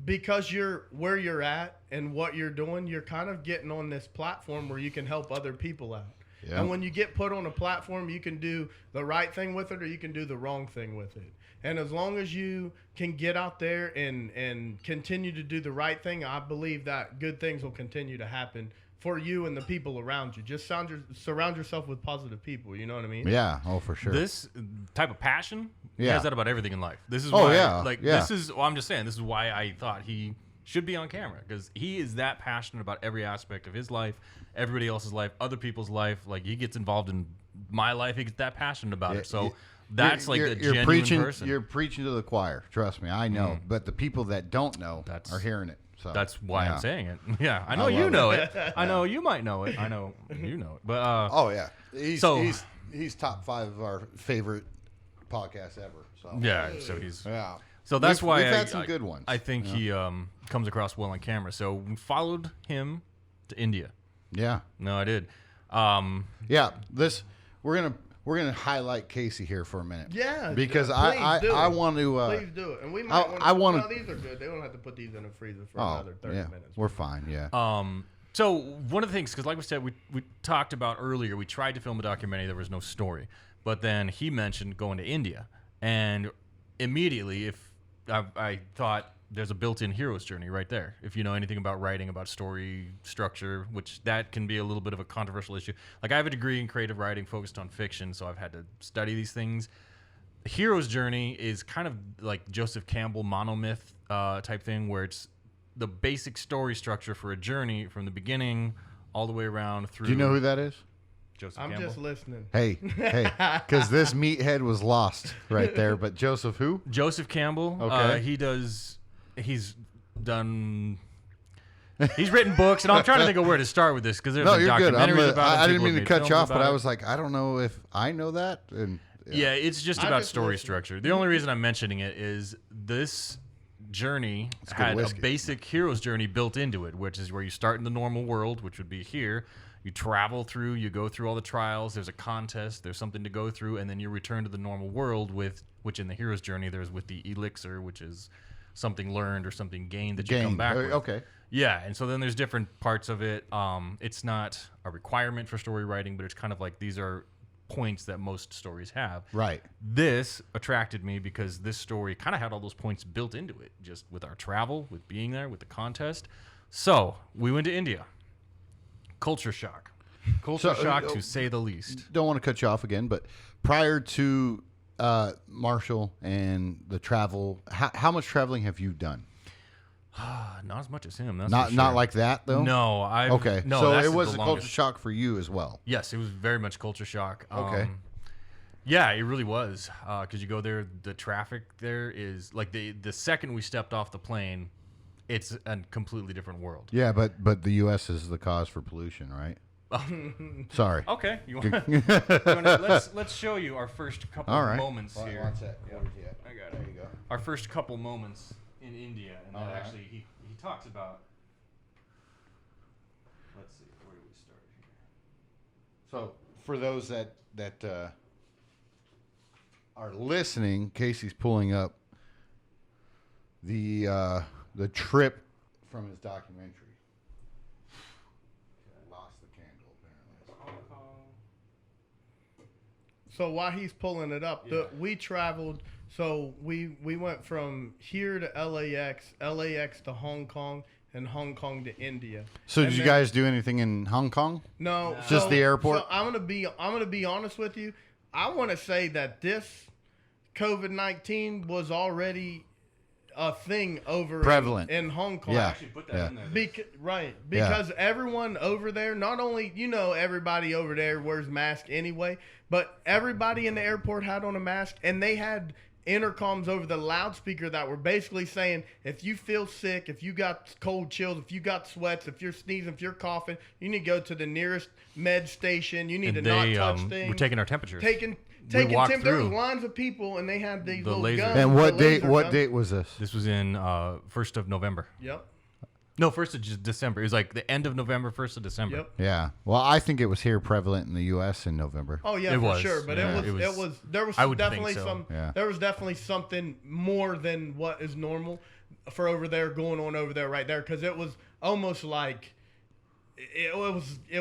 because you're where you're at and what you're doing, you're kind of getting on this platform where you can help other people out. Yeah. And when you get put on a platform, you can do the right thing with it or you can do the wrong thing with it. And as long as you can get out there and continue to do the right thing, I believe that good things will continue to happen for you and the people around you. Just surround yourself with positive people. You know what I mean? Yeah. Oh, for sure. This type of passion, he Yeah. has that about everything in life. This is Oh, why, yeah, yeah. this is. Well, I'm just saying, this is why I thought he should be on camera because he is that passionate about every aspect of his life, everybody else's life, other people's life. Like he gets involved in my life, he gets that passionate about it. So. That's like a genuine preaching, person. You're preaching to the choir. Trust me, I know. But the people that don't know are hearing it. So that's why yeah. I'm saying it. Yeah, I know love you it. know it. I know you might know it. I know you know it. But Oh yeah, he's top 5 of our favorite podcasts ever. So yeah, so he's yeah. So that's why we've had some good ones. I think he comes across well on camera. So we followed him to India. Yeah. No, I did. Yeah. We're gonna highlight Casey here for a minute. Yeah, because please I want to. Please do it, and we might. No, these are good. They don't have to put these in a freezer for another 30 minutes. We're fine. Yeah. So one of the things, because like we said, we talked about earlier, we tried to film a documentary. There was no story, but then he mentioned going to India, and immediately, if I thought there's a built-in hero's journey right there. If you know anything about writing, about story structure, which that can be a little bit of a controversial issue. Like I have a degree in creative writing focused on fiction, so I've had to study these things. Hero's journey is kind of like Joseph Campbell monomyth type thing, where it's the basic story structure for a journey from the beginning all the way around through. Do you know who that is? Joseph I'm Campbell? just listening. Hey, because this meathead was lost right there. But Joseph who? Joseph Campbell. Okay. He's done. He's written books, and I'm trying to think of where to start with this because there's No, you're good. documentaries about him. I didn't people mean to have made cut you films off, but about I it. was like, I don't know if I know that. And Yeah, it's just I about just story listen. structure. The only reason I'm mentioning it is this journey good had a whiskey. basic hero's journey built into it, which is where you start in the normal world, which would be here. You travel through, you go through all the trials. There's a contest. There's something to go through, and then you return to the normal world which in the hero's journey there's with the elixir, which is something learned or something gained that you come back with. Okay. Yeah, and so then there's different parts of it. It's not a requirement for story writing, but it's kind of like these are points that most stories have. Right. This attracted me because this story kind of had all those points built into it, just with our travel, with being there, with the contest. So we went to India. Culture shock. Culture shock, to say the least. Don't want to cut you off again, but prior to Marshall and the travel, how much traveling have you done? Not as much as him. That's Not for sure. not like that though. No, Okay. No, so that's it was the a culture longest. shock for you as well. Yes, it was very much culture shock. Okay. Yeah, it really was. Because you go there, the traffic there is like the second we stepped off the plane, it's a completely different world. Yeah, but the U.S. is the cause for pollution, right? Sorry. Okay, let's show you our first couple All of right. moments here. What's that? Where's he at? I got it. There you go. Our first couple moments in India, and then All right. actually he talks about. Let's see, where do we start here? So for those that are listening, Casey's pulling up the trip from his documentary. I lost the candle apparently. So while he's pulling it up, we traveled. So we went from here to LAX to Hong Kong, and Hong Kong to India. So did you guys do anything in Hong Kong? No, just the airport. So I'm gonna be honest with you. I want to say that this COVID-19 was already a thing over prevalent in Hong Kong. Yeah, Actually put that in there. Because everyone over there, not only everybody over there wears masks anyway, but everybody in the airport had on a mask, and they had intercoms over the loudspeaker that were basically saying, if you feel sick, if you got cold chills, if you got sweats, if you're sneezing, if you're coughing, you need to go to the nearest med station. You need to not touch things. We're taking our temperatures. Taking There was lines of people, and they had these little laser guns. And what date? laser What guns. date was this? This was in 1st of November. Yep. No, 1st of December. It was like the end of November, 1st of December. Yep. Yeah. Well, I think it was here prevalent in the U.S. in November. Oh yeah, It for was. sure. But Yeah, it was there was I would think definitely so. some Yeah. there was definitely something more than what is normal for over there going on over there right there, because it was almost like it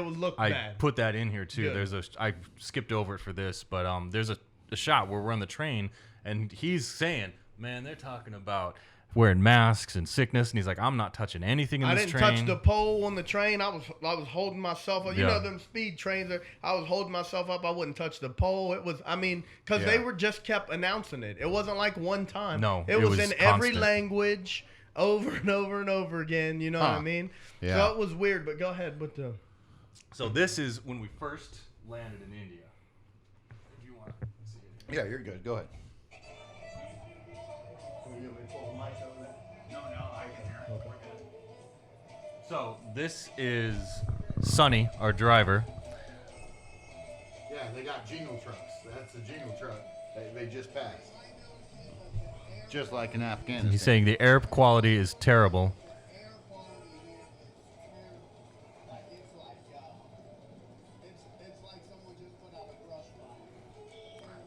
would look I bad. put that in here too. Good. I skipped over it for this, but there's a shot where we're on the train and he's saying, "Man, they're talking about wearing masks and sickness," and he's like, "I'm not touching anything in I this didn't train." touch the pole on the train. I was holding myself up. You Yeah. know them speed trains. I was holding myself up. I wouldn't touch the pole. It was, because they were just kept announcing it. It wasn't like one time. No, it was in every constant. language, over and over and over again. You know what I mean? Yeah. So it was weird. But go ahead with the. So this is when we first landed in India. If you want to see it. Yeah, you're good. Go ahead. So this is Sonny, our driver. Yeah, they got jingle trucks. That's a jingle truck. They just passed. Just like in Afghanistan. He's saying the air quality is terrible.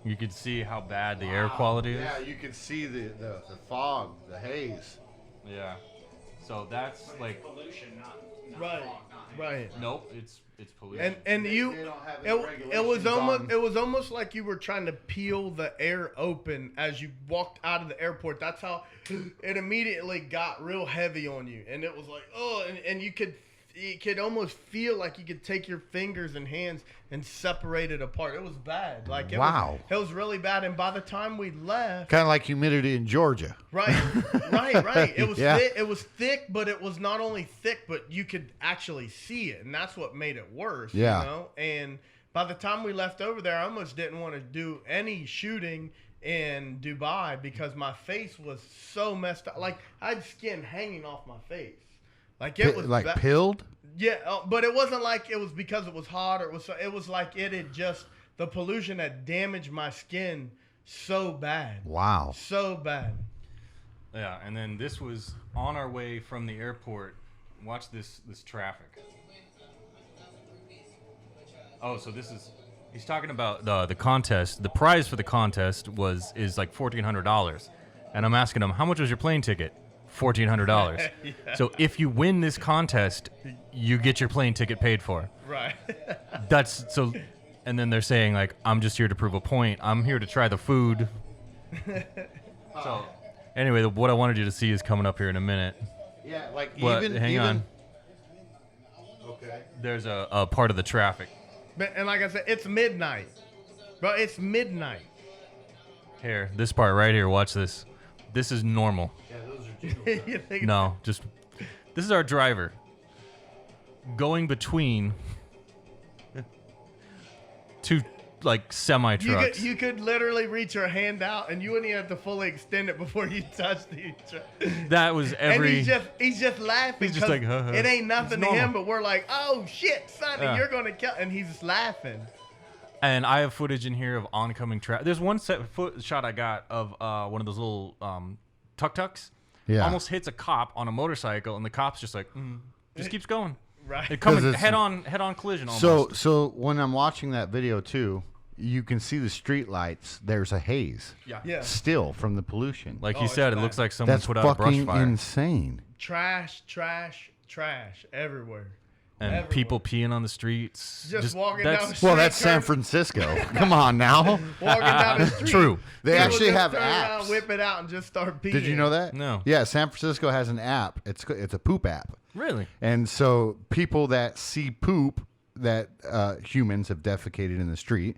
You can see how bad the air quality is. Yeah, you can see the fog, the haze. Yeah. So that's like pollution, not Right. fog, not Right. nope, it's pollution. And They don't have any it was regulations almost on- it was almost like you were trying to peel the air open as you walked out of the airport. That's how it immediately got real heavy on you, and it was like, oh, and you could almost feel like you could take your fingers and hands and separate it apart. It was bad. Like Wow. it was really bad. And by the time we left, Kind of like humidity in Georgia. right. It was Yeah. thick. It was thick, but it was not only thick, but you could actually see it, and that's what made it worse. Yeah. You know? And by the time we left over there, I almost didn't want to do any shooting in Dubai because my face was so messed up. Like I had skin hanging off my face. Like it was Like pilled? yeah, but it wasn't like it was because it was hot or it was like it had just the pollution had damaged my skin so bad. Wow. So bad. Yeah, and then this was on our way from the airport. Watch this traffic. Oh, so he's talking about the contest. The prize for the contest is like $1,400, and I'm asking him, how much was your plane ticket? $1,400. Yeah. So if you win this contest, you get your plane ticket paid for. Right. That's so. And then they're saying like, I'm just here to prove a point. I'm here to try the food. So anyway, what I wanted you to see is coming up here in a minute. Yeah, like What? Hang on. Okay. There's a part of the traffic. And like I said, it's midnight. Bro, it's midnight. Here, this part right here. Watch this. This is normal. Yeah, those are jingle trucks. You think- No, just this is our driver going between two like semi trucks. You could literally reach your hand out and you wouldn't even have to fully extend it before you touched the truck. That was every. And he's just laughing. He's just 'cause like, huh, huh. it ain't nothing It's to him, normal. but we're like, oh shit, Sonny, Yeah. you're gonna kill, and he's just laughing. And I have footage in here of oncoming traffic. There's one shot I got of one of those little tuk-tuks. Yeah. Almost hits a cop on a motorcycle, and the cop's just like, just keeps going. Right. It coming 'Cause it's- head on collision almost. So when I'm watching that video too, you can see the street lights. There's a haze. Yeah. Still from the pollution. Like Oh, you said, it's it looks bad. like someone That's put out a brush fucking fire. insane. Trash everywhere. And Everywhere. people peeing on the streets. Just walking down the street. Well, that's San Francisco. Come on now. Walking down the street. True. They People actually just have turn around, apps. whip it out, and just start peeing. Did you know that? No. Yeah, San Francisco has an app. It's a poop app. Really? And so people that see poop that humans have defecated in the street,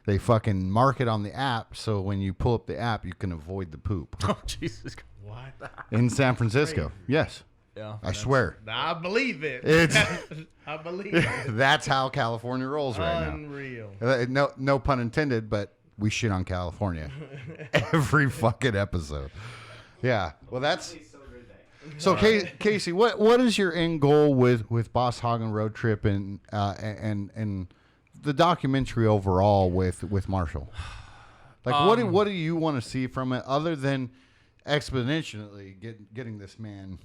they fucking mark it on the app. So when you pull up the app, you can avoid the poop Oh, Jesus. What? in San Francisco. Yes, Yeah. I swear. I believe it. It's I believe it. that's how California rolls right Unreal. now. No pun intended, but we shit on California every fucking episode. Yeah. Well, that's. So Casey, what is your end goal with Boss Hoggin Road Trip and the documentary overall with Marshall? Like what do you want to see from it other than exponentially getting this man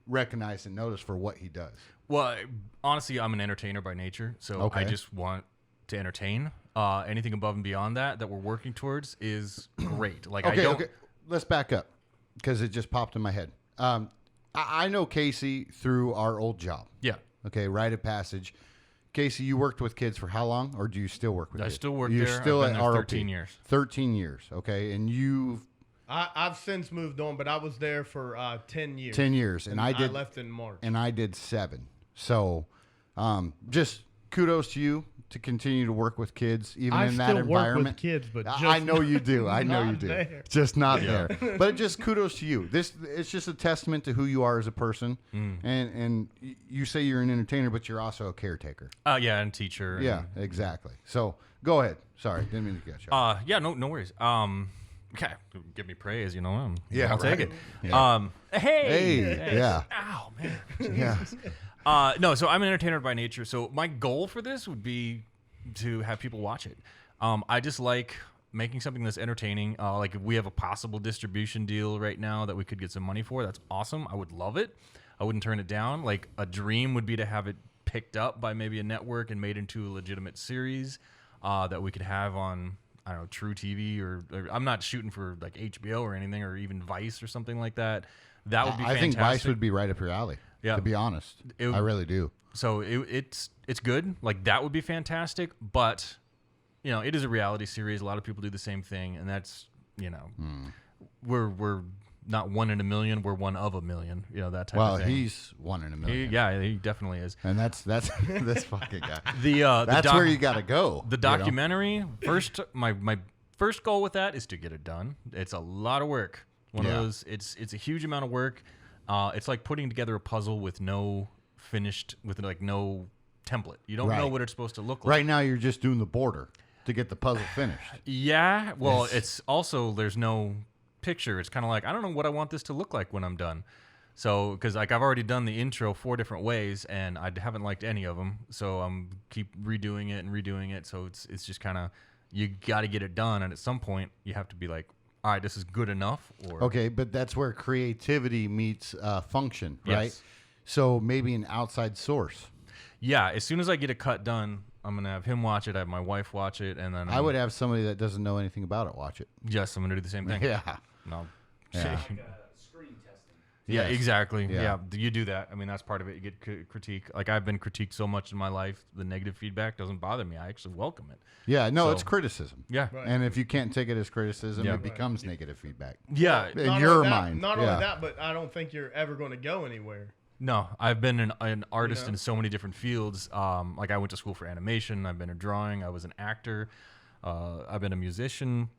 recognized and noticed for what he does? Well, honestly, I'm an entertainer by nature, so Okay. I just want to entertain. Anything above and beyond that we're working towards is great. Like I don't. Okay. Let's back up because it just popped in my head. I know Casey through our old job. Yeah. Okay, rite of passage. Casey, you worked with kids for how long, or do you still work with I kids? still work You're there. still I've at been there ROP. 13 years. 13 years, okay, and you've I've since moved on, but I was there for 10 years. 10 years, and I I did left in March. and I did 7. So, just kudos to you to continue to work with kids, even I in that still work with environment. kids, but I just know you do. I know you not do. there. Just not there. But just kudos to you. It's just a testament to who you are as a person. And you say you're an entertainer, but you're also a caretaker. Yeah, and teacher. Yeah, exactly. So go ahead. Sorry, didn't mean to get you off. Yeah, no worries. Okay, give me praise, Yeah, I'll take right. it. Yeah. Hey, yeah. Ow, man. Yeah. No, so I'm an entertainer by nature. So my goal for this would be to have people watch it. I just like making something that's entertaining. Like if we have a possible distribution deal right now that we could get some money for, that's awesome. I would love it. I wouldn't turn it down. Like a dream would be to have it picked up by maybe a network and made into a legitimate series that we could have on, I don't know, True TV or I'm not shooting for like HBO or anything or even Vice or something like that. That would be I fantastic. think Vice would be right up your alley. Yeah. To be honest, I really do. So it's good. Like that would be fantastic, but it is a reality series. A lot of people do the same thing, and that's we're not one in a million. We're one of a million. That type Well, of thing. he's one in a million. He definitely is. And that's this fucking guy. That's Where you got to go. The documentary. First, my first goal with that is to get it done. It's a lot of work. One of those. It's a huge amount of work. It's like putting together a puzzle with no template. You don't know what it's supposed to look like. Right now, you're just doing the border to get the puzzle finished. Yeah. Well, it's also there's no picture. It's kind of like I don't know what I want this to look like when I'm done. So because like I've already done the intro 4 different ways and I haven't liked any of them. So I'm keep redoing it. So it's just kind of you got to get it done, and at some point you have to be like, all right, this is good enough. Or Okay, but that's where creativity meets function, right? Yes. So maybe an outside source. Yeah, as soon as I get a cut done, I'm gonna have him watch it. I have my wife watch it, and then I would have somebody that doesn't know anything about it watch it. Yes, I'm gonna do the same thing. Yeah. No. Yeah. Screen testing. Yeah, Yes. exactly. Yeah. Yeah. You do that. I mean, that's part of it. You get critique. Like I've been critiqued so much in my life, the negative feedback doesn't bother me. I actually welcome it. Yeah, no, So- it's criticism. Yeah. Right. And if you can't take it as criticism, Yeah. it becomes negative feedback. Yeah. In Not your only that- mind. Not yeah. only that, but I don't think you're ever going to go anywhere. No, I've been an artist know? in so many different fields. Like I went to school for animation. I've been in drawing. I was an actor. I've been a musician.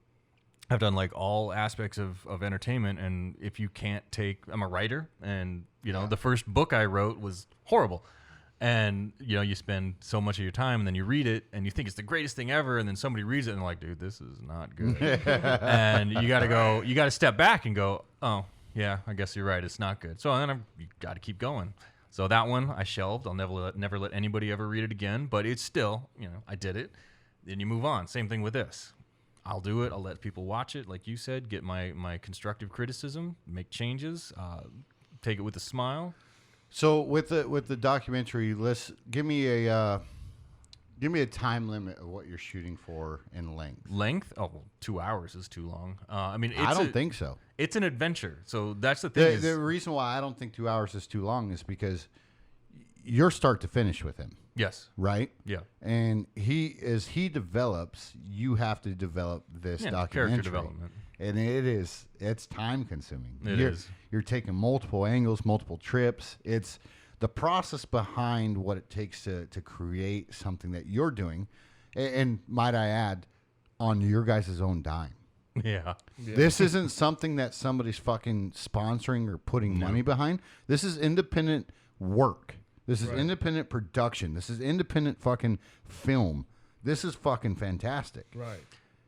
I've done like all aspects of entertainment. And if you can't I'm a writer, and the first book I wrote was horrible. And you spend so much of your time, and then you read it, and you think it's the greatest thing ever, and then somebody reads it, and like, dude, this is not good. And you got to step back and go, oh. Yeah, I guess you're right. It's not good. So then you got to keep going. So that one I shelved. I'll never let anybody ever read it again. But it's still, I did it. Then you move on. Same thing with this. I'll do it. I'll let people watch it, like you said. Get my constructive criticism. Make changes. Take it with a smile. So with the documentary, give me Give me a time limit of what you're shooting for in length. Length? Oh, well, 2 hours is too long. I mean, I don't think so. It's an adventure. So that's the thing. The reason why I don't think 2 hours is too long is because you're start to finish with him. Yes. Right? Yeah. And as he develops, you have to develop this documentary. Character development. And it's time consuming. You're taking multiple angles, multiple trips. It's the process behind what it takes to create something that you're doing. And might I add, on your guys' own dime. Yeah. This isn't something that somebody's fucking sponsoring or putting money behind. This is independent work. This is independent production. This is independent fucking film. This is fucking fantastic. Right.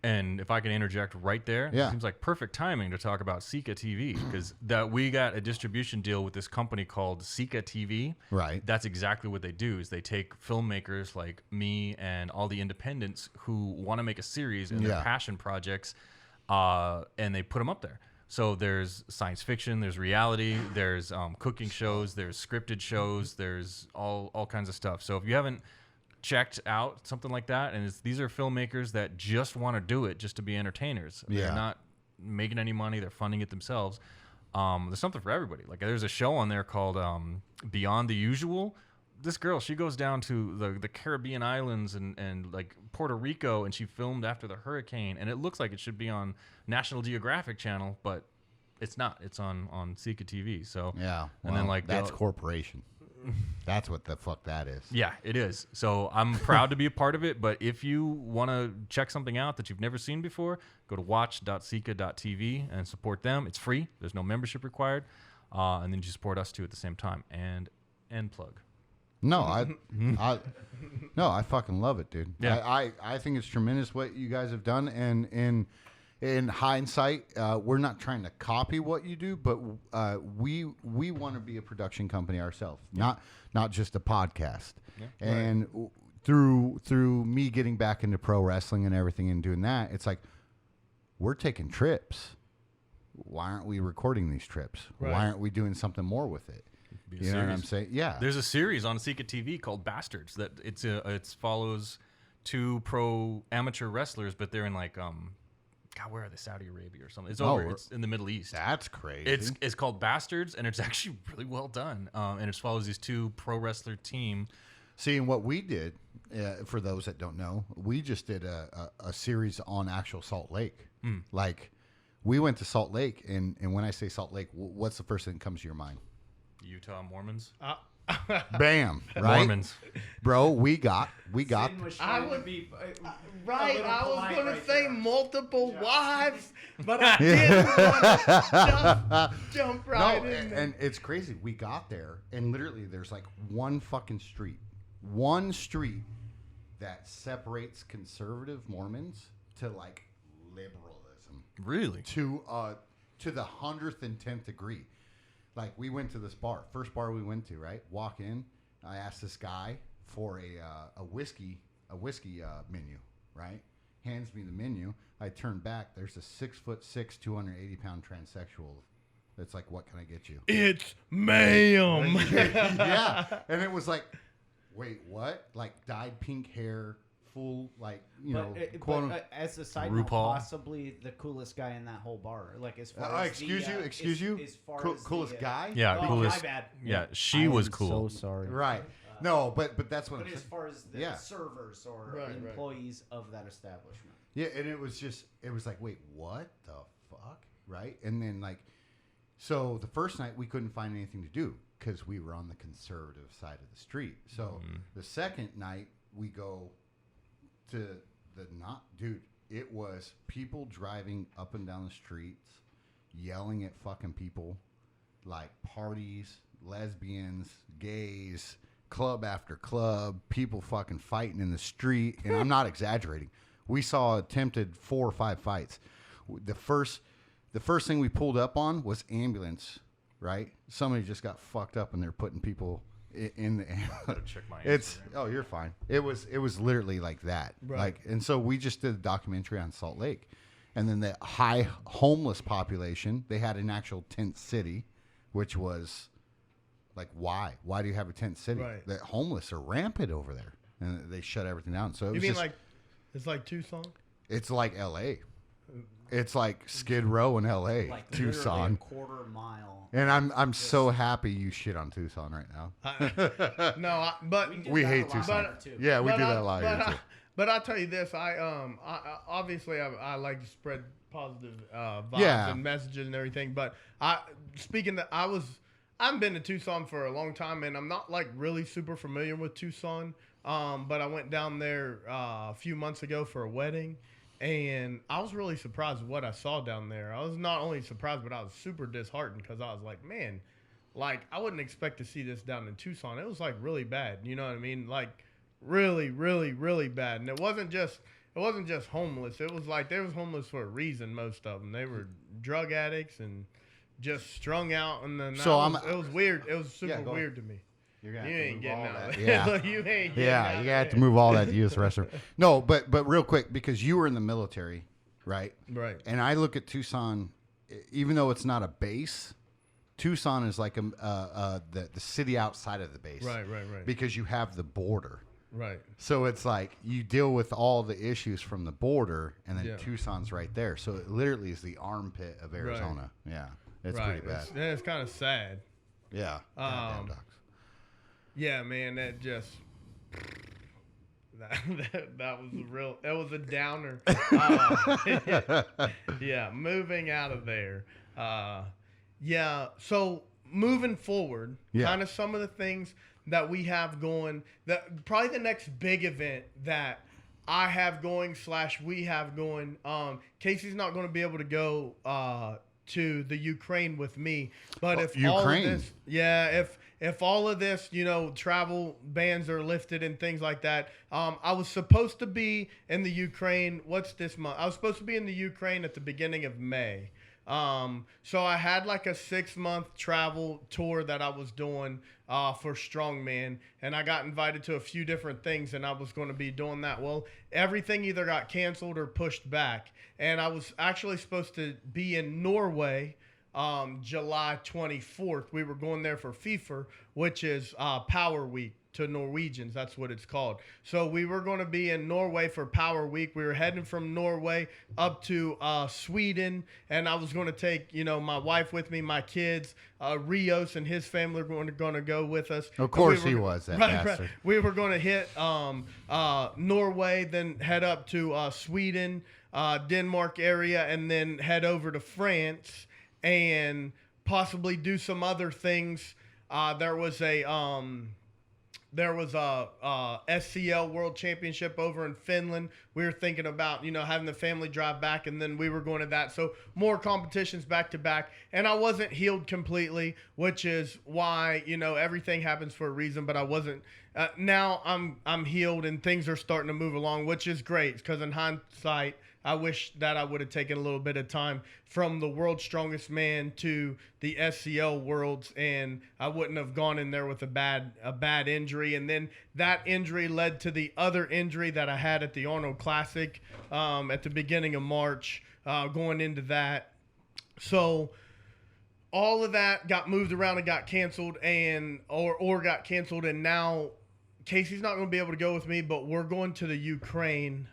And if I can interject right there, it seems like perfect timing to talk about Sika TV because we got a distribution deal with this company called Sika TV. Right. That's exactly what they do is they take filmmakers like me and all the independents who want to make a series and their passion projects, and they put them up there. So there's science fiction, there's reality, there's cooking shows, there's scripted shows, there's all kinds of stuff. So if you haven't checked out something like that, and these are filmmakers that just want to do it just to be entertainers. They're not making any money, they're funding it themselves. There's something for everybody. Like there's a show on there called Beyond the Usual. This girl, she goes down to the Caribbean islands and like Puerto Rico, and she filmed after the hurricane, and it looks like it should be on National Geographic Channel, but it's not. It's on Sika TV. So and then like that's corporation. That's what the fuck that is. Yeah, it is. So I'm proud to be a part of it. But if you want to check something out that you've never seen before, go to watch.sika.tv and support them. It's free. There's no membership required. And then you support us too at the same time. And end plug. No, I fucking love it, dude. Yeah. I think it's tremendous what you guys have done, and in hindsight, we're not trying to copy what you do, but we want to be a production company ourselves, not just a podcast. Yeah. And through me getting back into pro wrestling and everything and doing that, it's like we're taking trips. Why aren't we recording these trips? Right. Why aren't we doing something more with it? You know what I'm saying? Yeah. There's a series on Sika TV called Bastards that it follows two pro amateur wrestlers, but they're in like God, where are they? Saudi Arabia or something. It's It's in the Middle East. That's crazy. It's called Bastards, and it's actually really well done. And it follows these two pro wrestler team. See, and what we did, for those that don't know, we just did a series on actual Salt Lake. Like, we went to Salt Lake, and when I say Salt Lake, what's the first thing that comes to your mind? Utah Mormons. Bam! Right, Mormons, bro. We got. I would be right. I was going to say multiple wives, but I didn't want to jump right in. And it's crazy. We got there, and literally, there's like one street that separates conservative Mormons to like liberalism. Really? To the 110th degree. Like, we went to this bar, first bar we went to, right? Walk in, I asked this guy for a whiskey menu, right? Hands me the menu. I turn back. There's a 6'6", 280-pound transsexual. That's like, what can I get you? It's ma'am. Yeah, and it was like, wait, what? Like, dyed pink hair, full, like, as a side RuPaul. note, possibly the coolest guy in that whole bar. Like, as far as excuse you, as far as coolest guy. Yeah, coolest. My bad. Yeah, she was cool. So sorry. Right. No, but that's what. But as far as the servers or employees of that establishment. Yeah, and it was like, wait, what the fuck, right? And then like, so the first night we couldn't find anything to do because we were on the conservative side of the street. So the second night we go to it was people driving up and down the streets, yelling at fucking people, like parties, lesbians, gays, club after club, people fucking fighting in the street. And I'm not exaggerating. We saw attempted 4 or 5 fights. The first thing we pulled up on was ambulance, right? Somebody just got fucked up and they're putting people in the Check my you're fine. It was literally like that. Right. Like, and so we just did a documentary on Salt Lake. And then the high homeless population, they had an actual tent city, which was like, why do you have a tent city? Right. The homeless are rampant over there. and they shut everything down. So it You was mean just, like it's like Tucson? it's like L.A. It's like Skid Row in L.A. Like Tucson. a quarter mile. And I'm so happy you shit on Tucson right now. No, but We hate Tucson. Yeah, we do that a lot here too. But I'll tell you this, I obviously I like to spread positive vibes Yeah. and messages and everything. But I've been to Tucson for a long time, and I'm not like really super familiar with Tucson. But I went down there a few months ago for a wedding, and I was really surprised with what I saw down there. I was not only surprised, but I was super disheartened because I was like, man, like I wouldn't expect to see this down in Tucson. It was like really bad. You know what I mean? Like really, really, really bad. And it wasn't just homeless. It was like they was homeless for a reason. Most of them, they were drug addicts and just strung out. And then it was weird. It was super weird to me. You ain't getting out of there. Yeah. You ain't getting Yeah, out you of have to there. move all that to use the restroom. No, but real quick, because you were in the military, right? Right. And I look at Tucson, even though it's not a base, Tucson is like the city outside of the base. Right. Because you have the border. Right. So it's like you deal with all the issues from the border, and then Yeah. Tucson's right there. So it literally is the armpit of Arizona. Yeah, it's right. pretty bad. It's kind of sad. Yeah. Goddamn dogs. Yeah, man, that just that was it was a downer. Yeah, moving out of there. Yeah, so moving forward, kind of some of the things that we have going, that probably the next big event that I have going / we have going. Casey's not going to be able to go to the Ukraine with me, but if all of this, if all of this, travel bans are lifted and things like that, I was supposed to be in the Ukraine. What's this month? I was supposed to be in the Ukraine at the beginning of May. So I had like a 6-month travel tour that I was doing for Strongman, and I got invited to a few different things, and I was going to be doing that. Well, everything either got canceled or pushed back, and I was actually supposed to be in Norway July 24th. We were going there for FIFA, which is Power Week to Norwegians. That's what it's called. So we were going to be in Norway for Power Week. We were heading from Norway up to Sweden, and I was going to take, my wife with me, my kids. Rios and his family were going to go with us. Of course he was, that bastard. Right. We were going to hit Norway, then head up to Sweden, Denmark area, and then head over to France and possibly do some other things. There was a SCL World Championship over in Finland. We were thinking about, having the family drive back, and then we were going to that. So more competitions back to back. And I wasn't healed completely, which is why, everything happens for a reason, but I wasn't. Now I'm healed and things are starting to move along, which is great, because in hindsight, I wish that I would have taken a little bit of time from the world's strongest man to the SCL Worlds, and I wouldn't have gone in there with a bad injury. And then that injury led to the other injury that I had at the Arnold Classic at the beginning of March, going into that. So all of that got moved around and got canceled, or got canceled, and now Casey's not going to be able to go with me, but we're going to the Ukraine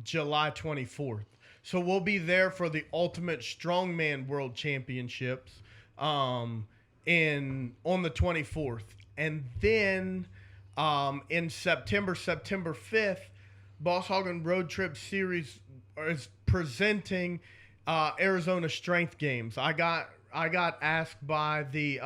July 24th. So we'll be there for the Ultimate Strongman World Championships on the 24th. And then in September 5th, Boss Hoggin Road Trip Series is presenting Arizona Strength Games. I got asked by the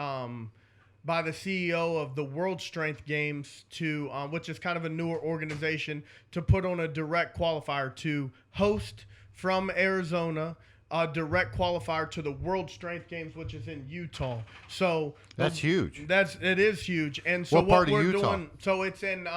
CEO of the World Strength Games to, which is kind of a newer organization, to put on a direct qualifier to host from Arizona, a direct qualifier to the World Strength Games, which is in Utah. So that's huge. It is huge. And so what part of we're Utah? doing, so it's in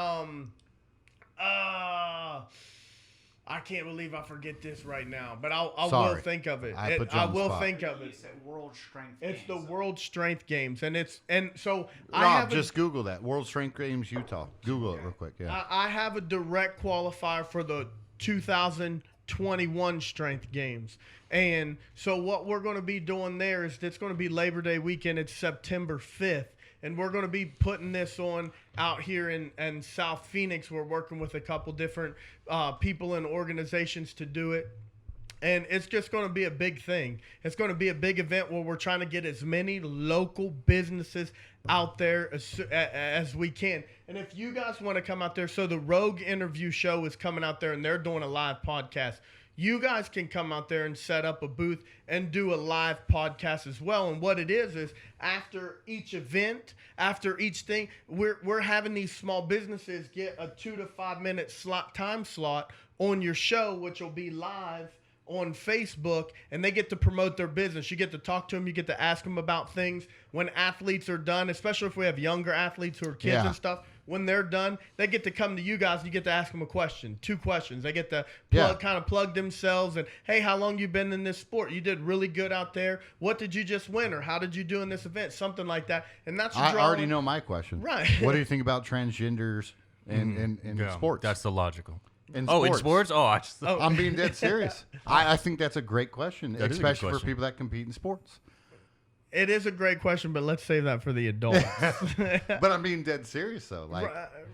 I can't believe I forget this right now, but I will think of it. I will think of it. World Strength It's Games. the World Strength Games, and so Rob, just Google that. World Strength Games Utah. Google it real quick. Yeah. I have a direct qualifier for the 2021 Strength Games. And so what we're going to be doing there is it's going to be Labor Day weekend. It's September 5th. and we're going to be putting this on out here in South Phoenix. We're working with a couple different people and organizations to do it. And it's just going to be a big thing. It's going to be a big event where we're trying to get as many local businesses out there as we can. And if you guys want to come out there, so the Rogue Interview Show is coming out there, and they're doing a live podcast. You guys can come out there and set up a booth and do a live podcast as well. And what it is after each event, after each thing, we're having these small businesses get a 2 to 5 minute time slot on your show, which will be live on Facebook, and they get to promote their business. You get to talk to them. You get to ask them about things. When athletes are done, especially if we have younger athletes who are kids and stuff, when they're done, they get to come to you guys, and you get to ask them a question, 2 questions. They get to kind of plug themselves and, hey, how long you been in this sport? You did really good out there. What did you just win, or how did you do in this event? Something like that. And that's I already know my question. Right. What do you think about transgenders in sports? That's the logical. In sports? I'm being dead serious. I think that's a great question, That is a good especially for question. people that compete in sports. It is a great question, but let's save that for the adults. But I'm being dead serious, though. Like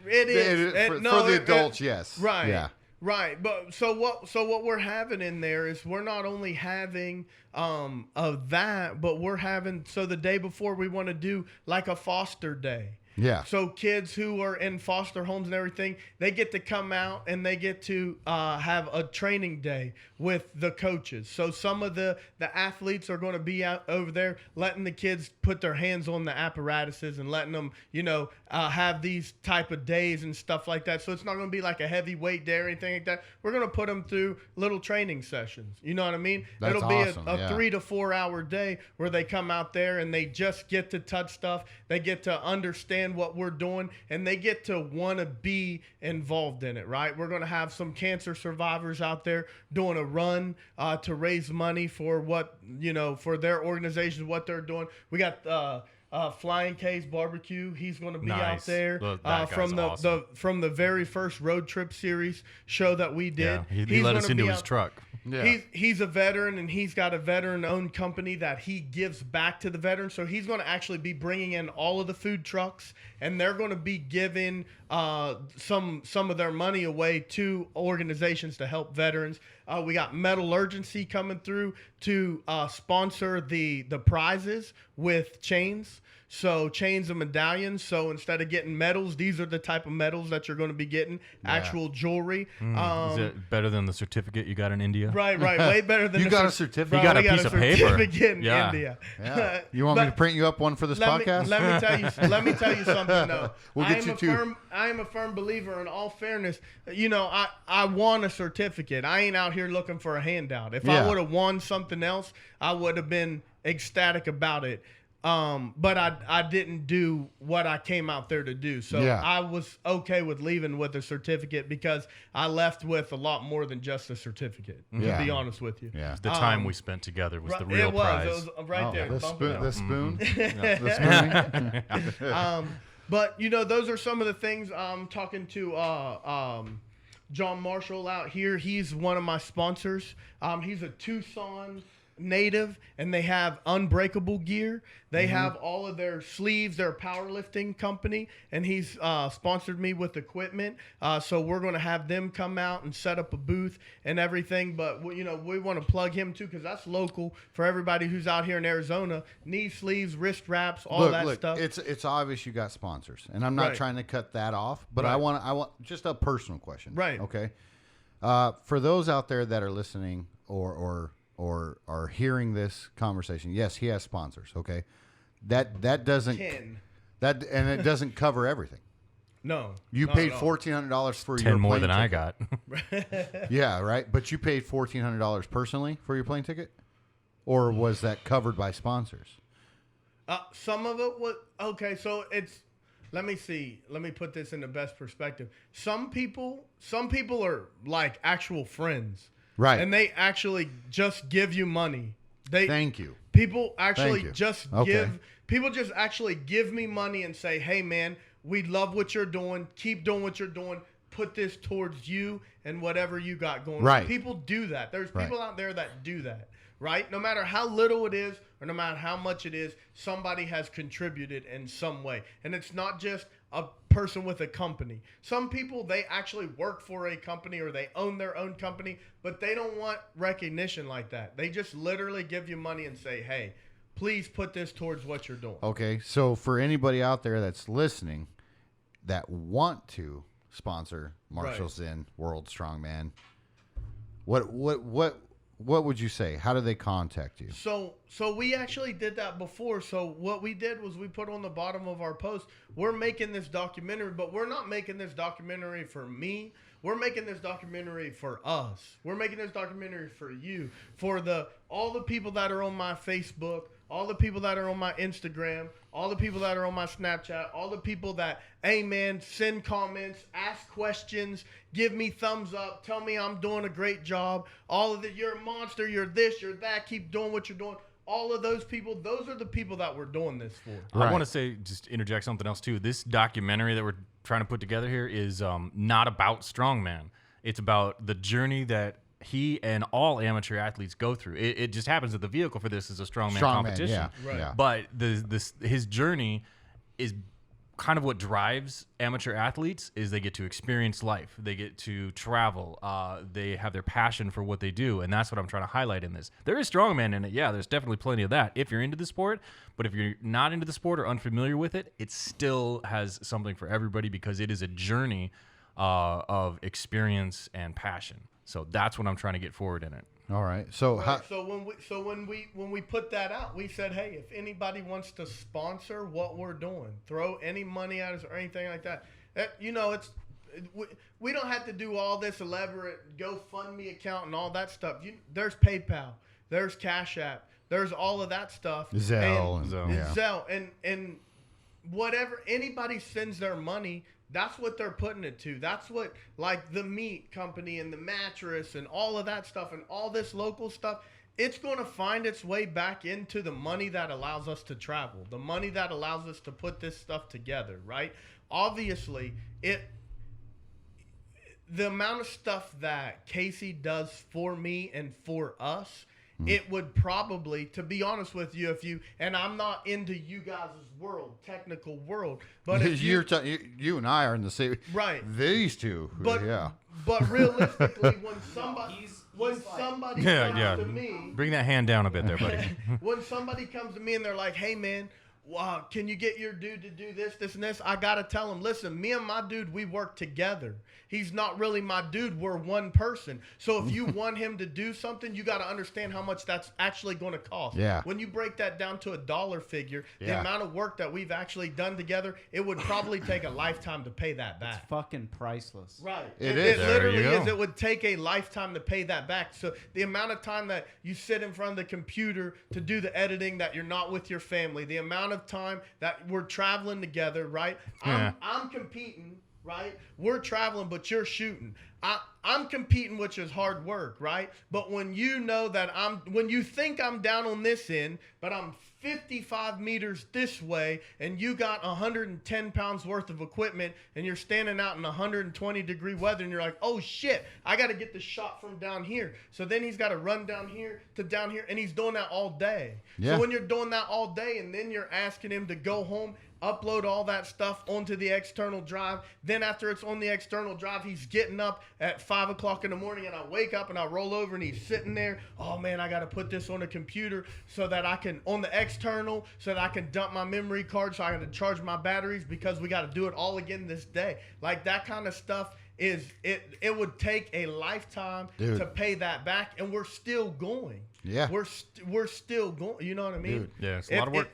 it is for the adults, yes. Right. Yeah. Right. But so what we're having in there is we're not only having of that, but we're having, so the day before we want to do like a foster day. Yeah. So kids who are in foster homes and everything, they get to come out and they get to have a training day with the coaches. So some of the athletes are going to be out over there letting the kids put their hands on the apparatuses and letting them, have these type of days and stuff like that. So it's not going to be like a heavyweight day or anything like that. We're going to put them through little training sessions. You know what I mean? That's It'll awesome, be a 3 to 4 hour day where they come out there and they just get to touch stuff. They get to understand what we're doing, and they get to want to be involved in it, right? We're going to have some cancer survivors out there doing a run to raise money for for their organizations, what they're doing. We got Flying K's Barbecue. He's going to be out there from the very first road trip series show that we did. Yeah, he let us into his truck. Yeah. He's a veteran, and he's got a veteran-owned company that he gives back to the veterans. So he's going to actually be bringing in all of the food trucks, and they're going to be giving some of their money away to organizations to help veterans. We got Metallurgency coming through to sponsor the prizes with chains. So chains and medallions. So instead of getting medals, these are the type of medals that you're going to be getting. Actual jewelry. Is it better than the certificate you got in India? Right. Way better than You got a certificate? You got a piece of paper. In India. Yeah. You want me to print you up one for this podcast? Let me tell you something though. We'll get you two. I am a firm believer, in all fairness, I won a certificate. I ain't out here looking for a handout. If I would have won something else, I would have been ecstatic about it. But I didn't do what I came out there to do. So I was okay with leaving with a certificate because I left with a lot more than just a certificate, to be honest with you. Yeah. The time we spent together was the real prize. It was right there. The spoon. The spoon. But, those are some of the things. I'm talking to John Marshall out here. He's one of my sponsors. He's a Tucson native, and they have Unbreakable gear. They have all of their sleeves. They're a powerlifting company, and he's sponsored me with equipment. So we're going to have them come out and set up a booth and everything. But we want to plug him too, because that's local for everybody who's out here in Arizona. Knee sleeves, wrist wraps, all that stuff. It's obvious you got sponsors, and I'm not trying to cut that off, but I want just a personal question. Right. Okay. For those out there that are listening or are hearing this conversation, yes, he has sponsors. Okay, that doesn't and it doesn't cover everything. No, you paid $1,400 for your 10 more plane than I ticket. got. Yeah, right. But you paid $1,400 personally for your plane ticket, or was that covered by sponsors? Some of it was okay. So it's. Let me see. Let me put this in the best perspective. Some people are like actual friends. Right. And they actually just give you money. Thank you. People actually just Okay. People just actually give me money and say, hey, man, we love what you're doing. Keep doing what you're doing. Put this towards you and whatever you got going. Right. People do that. There's people out there that do that. right? No matter how little it is or no matter how much it is, somebody has contributed in some way. And it's not just a person with a company. Some people, they actually work for a company or they own their own company, but they don't want recognition like that. They just literally give you money and say, hey, please put this towards what you're doing. Okay, so for anybody out there that's listening that want to sponsor Marshall Zinn World Strongman, what would you say? How do they contact you? So we actually did that before. So what we did was we put on the bottom of our post, we're making this documentary, but we're not making this documentary for me. We're making this documentary for us. We're making this documentary for you, for all the people that are on my Facebook, all the people that are on my Instagram, all the people that are on my Snapchat, all the people that, hey man, send comments, ask questions, give me thumbs up, tell me I'm doing a great job. All of that, you're a monster, you're this, you're that, keep doing what you're doing. All of those people, those are the people that we're doing this for. I want to say, just interject something else too. This documentary that we're trying to put together here is not about strongman. It's about the journey that he and all amateur athletes go through. It just happens that the vehicle for this is a strongman competition. Yeah, Right. yeah. But his journey is kind of what drives amateur athletes. Is they get to experience life, they get to travel, they have their passion for what they do, and that's what I'm trying to highlight in this. There is strongman in it, yeah. There's definitely plenty of that if you're into the sport. But if you're not into the sport or unfamiliar with it, it still has something for everybody because it is a journey of experience and passion. So that's what I'm trying to get forward in it. All right. So Right. So when we put that out, we said, hey, if anybody wants to sponsor what we're doing, throw any money at us or anything like that. We don't have to do all this elaborate GoFundMe account and all that stuff. There's PayPal, there's Cash App, there's all of that stuff. Zelle and Zelle and whatever anybody sends their money. That's what they're putting it to. That's what, like the meat company and the mattress and all of that stuff and all this local stuff, it's going to find its way back into the money that allows us to travel, the money that allows us to put this stuff together, right? Obviously, the amount of stuff that Casey does for me and for us, it would probably, to be honest with you, and I'm not into you guys' world, technical world, but if you and I are in the same. Right. These two. But yeah. But realistically, when somebody comes to me, Bring that hand down a bit there, buddy. when somebody comes to me and they're like, "Hey man, wow, can you get your dude to do this, this, and this?" I gotta tell him, listen, me and my dude, we work together. He's not really my dude. We're one person. So if you want him to do something, you got to understand how much that's actually going to cost. Yeah. When you break that down to a dollar figure, the Yeah. amount of work that we've actually done together, it would probably take a lifetime to pay that back. It's fucking priceless. Right. It is. It There literally you go. is. It would take a lifetime to pay that back. So the amount of time that you sit in front of the computer to do the editing, that you're not with your family, the amount of time that we're traveling together, right? Yeah. I'm competing, right? We're traveling, but you're shooting. I'm competing, which is hard work, right? But when you know that when you think I'm down on this end, but I'm 55 meters this way, and you got 110 pounds worth of equipment, and you're standing out in 120 degree weather, and you're like, oh shit, I got to get the shot from down here. So then he's got to run down here to down here, and he's doing that all day. Yeah. So when you're doing that all day, and then you're asking him to go home, upload all that stuff onto the external drive. Then after it's on the external drive, he's getting up at 5 o'clock in the morning, and I wake up and I roll over and he's sitting there. Oh man, I got to put this on the computer so that I can, on the external, so that I can dump my memory card, so I got to charge my batteries because we got to do it all again this day. Like that kind of stuff is, it would take a lifetime Dude. to pay that back, and we're still going. Yeah. We're still going. You know what I mean? Dude. Yeah, it's a lot of work.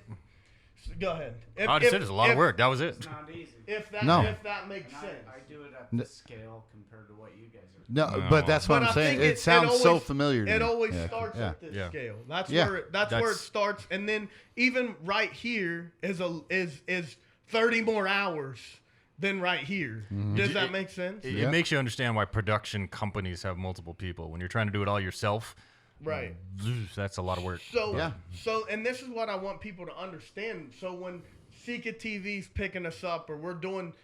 Go ahead. I just said it's a lot of work. That was it. It's not easy. If that makes And sense. I do it at this scale compared to what you guys are. No, No. but that's what But I'm I saying. think It sounds so always- familiar to me. It always Yeah, starts yeah. at this Yeah. scale. That's Yeah. where where it That's- starts, and then even right here is 30 more hours than right here. Does that make sense? It Yeah. makes you understand why production companies have multiple people. When you're trying to do it all yourself, Right. that's a lot of work. So, Yeah. and this is what I want people to understand. So when Sika TV's picking us up, or we're doing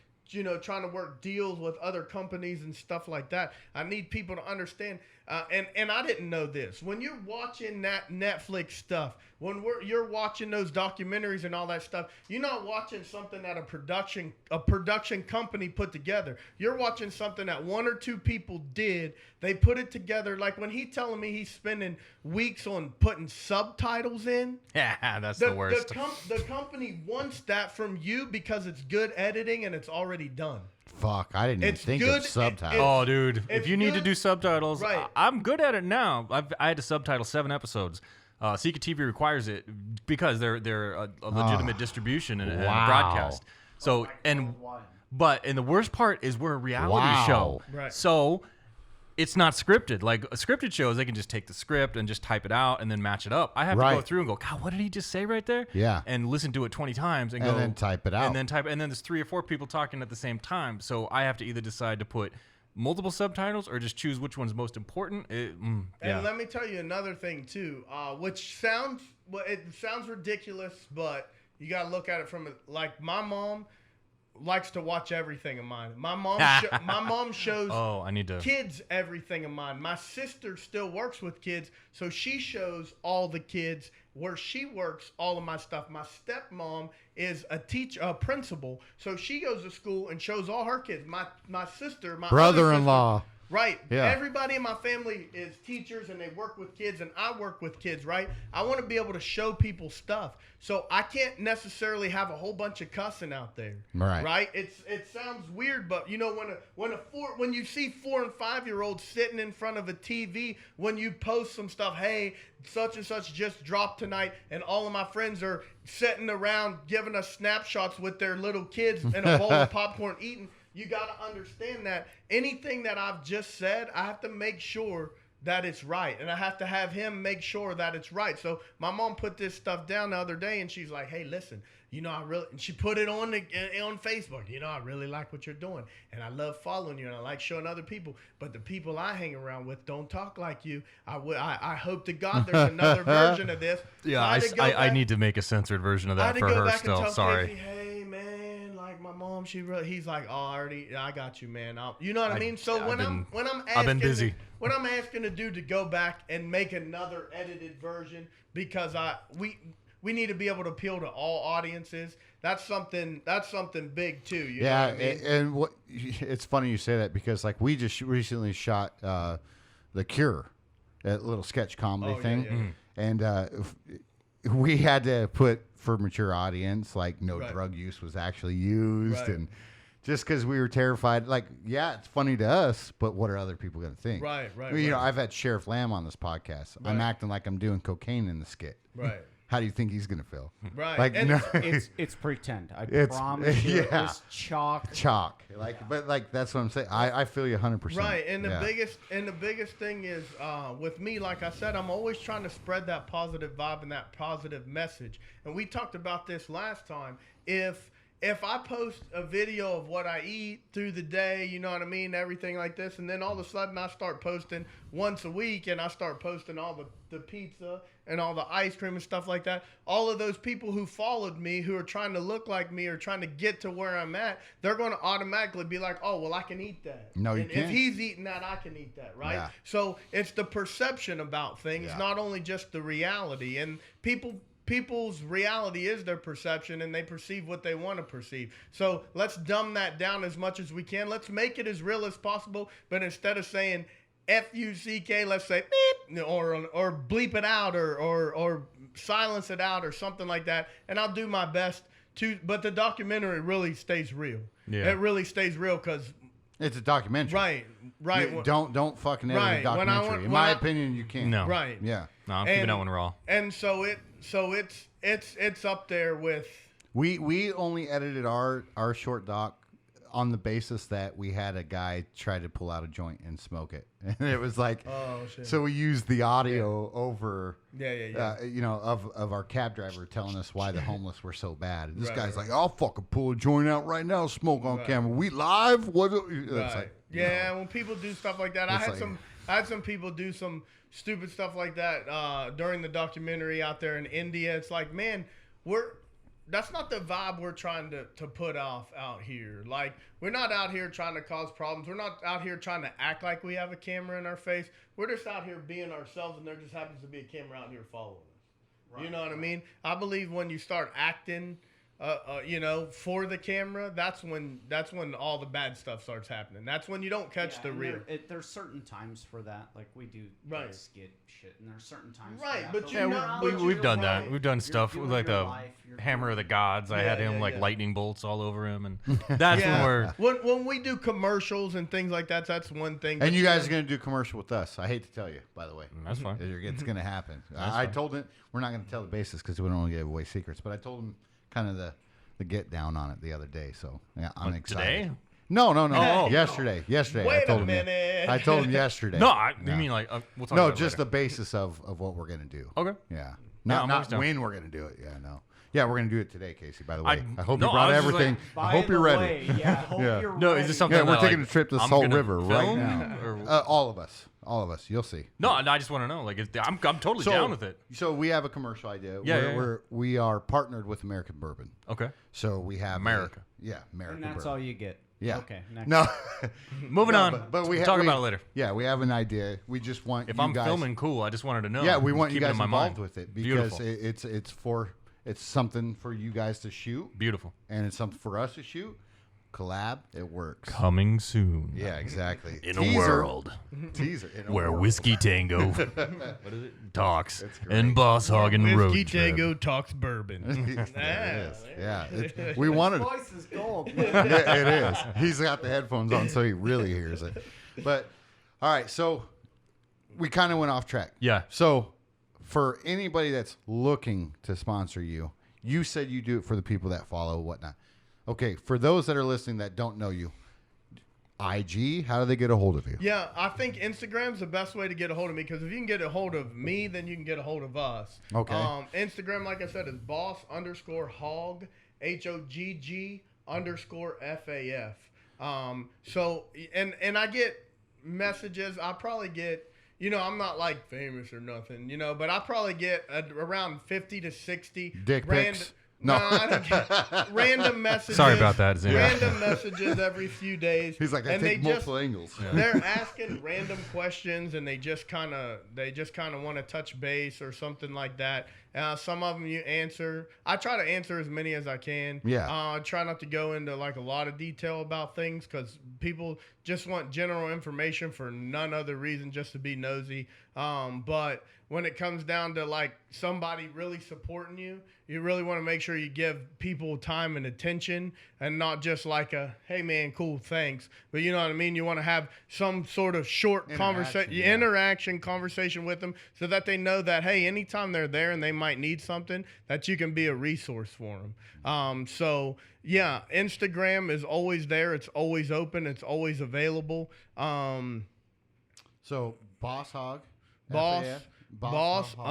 trying to work deals with other companies and stuff like that. I need people to understand. And I didn't know this. When you're watching that Netflix stuff, when you're watching those documentaries and all that stuff, you're not watching something that a production company put together. You're watching something that one or two people did. They put it together. Like when he's telling me he's spending weeks on putting subtitles in. Yeah, that's the worst. The company wants that from you because it's good editing and it's already done. Fuck, I didn't even think of subtitles. Oh, dude, if you need to do subtitles, right. I'm good at it now. I had to subtitle 7 episodes. Seeker TV requires it because they're a legitimate distribution and broadcast. So but the worst part is we're a reality show, right? So it's not scripted. Like scripted shows, they can just take the script and just type it out and then match it up. I have to go through and go, God, what did he just say right there? Yeah. And listen to it 20 times and then type it out. And then there's 3 or 4 people talking at the same time. So I have to either decide to put multiple subtitles or just choose which one's most important. And let me tell you another thing too, which sounds ridiculous, but you got to look at it from like my mom likes to watch everything of mine. My mom shows kids everything of mine. My sister still works with kids, so she shows all the kids where she works all of my stuff. My stepmom is a principal, so she goes to school and shows all her kids. My sister, my brother-in-law. Right. Yeah. Everybody in my family is teachers and they work with kids and I work with kids, right? I want to be able to show people stuff. So I can't necessarily have a whole bunch of cussing out there. Right. Right? It sounds weird, but when you see 4 and 5-year-olds sitting in front of a TV, when you post some stuff, hey, such and such just dropped tonight, and all of my friends are sitting around giving us snapshots with their little kids in a bowl of popcorn eating. You got to understand that anything that I've just said, I have to make sure that it's right. And I have to have him make sure that it's right. So my mom put this stuff down the other day and she's like, hey, listen, and she put it on Facebook. I really like what you're doing. And I love following you and I like showing other people. But the people I hang around with don't talk like you. I hope to God there's another version of this. Yeah, so I need to make a censored version of that for her still. Sorry. Casey, hey, man, like my mom, he's like, oh, I got you, man. You know what I mean? So I've been busy. When I'm asking the dude to go back and make another edited version because we need to be able to appeal to all audiences. That's something big too. You know what I mean? And it's funny you say that because like we just recently shot The Cure, that little sketch comedy thing, and we had to put for mature audience like no drug use was actually used, and just because we were terrified, like it's funny to us, but what are other people going to think? Right. I've had Sheriff Lamb on this podcast. Right. I'm acting like I'm doing cocaine in the skit. Right. How do you think he's going to feel? Right. Like, and no, it's pretend. I promise you. It's chalk. Chalk. But that's what I'm saying. I feel you 100%. Right. And the biggest thing is with me, like I said, I'm always trying to spread that positive vibe and that positive message. And we talked about this last time. If I post a video of what I eat through the day, you know what I mean, everything like this, and then all of a sudden I start posting once a week and I start posting all the pizza and all the ice cream and stuff like that, all of those people who followed me, who are trying to look like me or trying to get to where I'm at, they're going to automatically be like, oh, well, I can eat that. No, you can't. If he's eating that, I can eat that, right? Yeah. So it's the perception about things, not only just the reality. And people's reality is their perception, and they perceive what they want to perceive. So let's dumb that down as much as we can. Let's make it as real as possible. But instead of saying F-U-C-K, let's say beep, or bleep it out or silence it out or something like that. And I'll do my best to. But the documentary really stays real. Yeah. It really stays real because it's a documentary. Right. Don't fucking edit a documentary. In my opinion, you can't. No. Right. Yeah. No, I'm keeping that one raw. And so it's up there with. We only edited our short doc on the basis that we had a guy try to pull out a joint and smoke it, and it was like, oh shit. So we used the audio over, yeah. Of our cab driver telling us why the homeless were so bad. And this guy's like, I'll fucking pull a joint out right now, smoke on camera. We live? What? It's like, when people do stuff like that, I had some people do some stupid stuff like that during the documentary out there in India. It's like, man, the vibe we're trying to put off out here. Like, we're not out here trying to cause problems. We're not out here trying to act like we have a camera in our face. We're just out here being ourselves, and there just happens to be a camera out here following us. Right, you know what I mean? I believe when you start acting, for the camera, that's when all the bad stuff starts happening. That's when you don't catch the real. There's certain times for that. Like, we do skit shit, and there's certain times right, for that. but we've done right. that. We've done stuff with like the Hammer of the Gods. I had him lightning bolts all over him, and that's when we do commercials and things like that. That's one thing. And you guys are going to do a commercial with us. I hate to tell you, by the way. That's fine. It's going to happen. I told him we're not going to tell the basis because we don't want to give away secrets. But I told him kind of the get down on it the other day. So yeah, I'm excited. Today? No. Yesterday. Wait a minute. I told him yesterday. You mean like we'll talk no, about it just later. the basis of what we're going to do. Okay. Yeah. I'm Not down. when we're going to do it. Yeah, no. Yeah, we're going to do it today, Casey, by the way. I hope no, you brought I was just everything. like, I hope you're ready. You're No, ready. is this something? Yeah, we're that, taking like, a trip to the I'm Salt gonna River right film, now. or- All of us. You'll see. No, I just want to know. Like, I'm totally down with it. So we have a commercial idea. Yeah. We are partnered with American Bourbon. Okay. So we have America. American And that's Bourbon. all you get. Yeah. Okay. Next. No. Moving on. But we We'll talk about it later. Yeah, we have an idea. We just want If you I'm guys, filming, cool. I just wanted to know. Yeah, we want you Keep it guys in my involved mind. with it because Beautiful. it's something for you guys to shoot, Beautiful. and it's something for us to shoot. Collab, it works. Coming soon. Yeah, exactly. In a world Teaser. In a where world. Whisky Tango what is it? Talks great. and Boss Hoggin Road Whiskey Trip. Tango talks bourbon. There it is. Yeah, we wanted. Voice is gold. Yeah, it is. He's got the headphones on, so he really hears it. But all right, so we kind of went off track. Yeah. So for anybody that's looking to sponsor you, you said you do it for the people that follow whatnot. Okay, for those that are listening that don't know you, IG, how do they get a hold of you? Yeah, I think Instagram's the best way to get a hold of me because if you can get a hold of me, then you can get a hold of us. Okay. Instagram, like I said, is boss_hog, HOGG_FAF. So, and I get messages. I probably get, I'm not like famous or nothing, but I probably get around 50 to 60 Dick pics? No. I don't get random messages. Sorry about that, Zane. Random messages every few days. He's like, I and take they multiple angles. They're asking random questions, and they just kind of want to touch base or something like that. Some of them you answer. I try to answer as many as I can. Yeah. I try not to go into like a lot of detail about things because people just want general information for none other reason, just to be nosy. But when it comes down to like somebody really supporting you, you really want to make sure you give people time and attention and not just like a, hey man, cool, thanks. But you know what I mean? You want to have some sort of short conversation with them so that they know that, hey, anytime they're there and they might need something, that you can be a resource for them. So yeah, Instagram is always there. It's always open. It's always available. So Boss Hog. Boss FAF,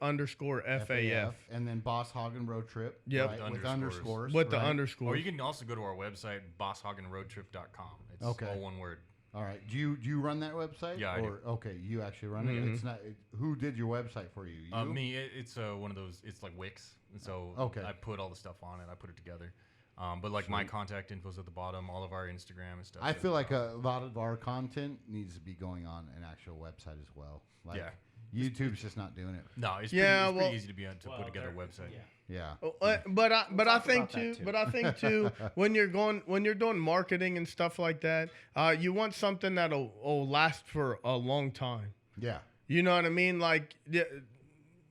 _hog_FAF. And then Boss Hoggin Road Trip. Yep. Right, With with underscores. With the right? underscore. Or you can also go to our website, bosshogginroadtrip.com. It's Okay. all one word. All right. Do you run that website? Yeah, I do. Okay, you actually run it. It's not. Who did your website for you? You? Me, it's one of those, it's like Wix. And so Okay. I put all the stuff on it. I put it together. But like my contact info's at the bottom, all of our Instagram and stuff. I feel like a lot of our content needs to be going on an actual website as well. Like, Yeah. YouTube's just not doing it. No, it's Yeah, pretty easy to put together a website. Yeah. But I think about too. that too. when you're doing marketing and stuff like that, you want something that'll last for a long time. Yeah. You know what I mean? Like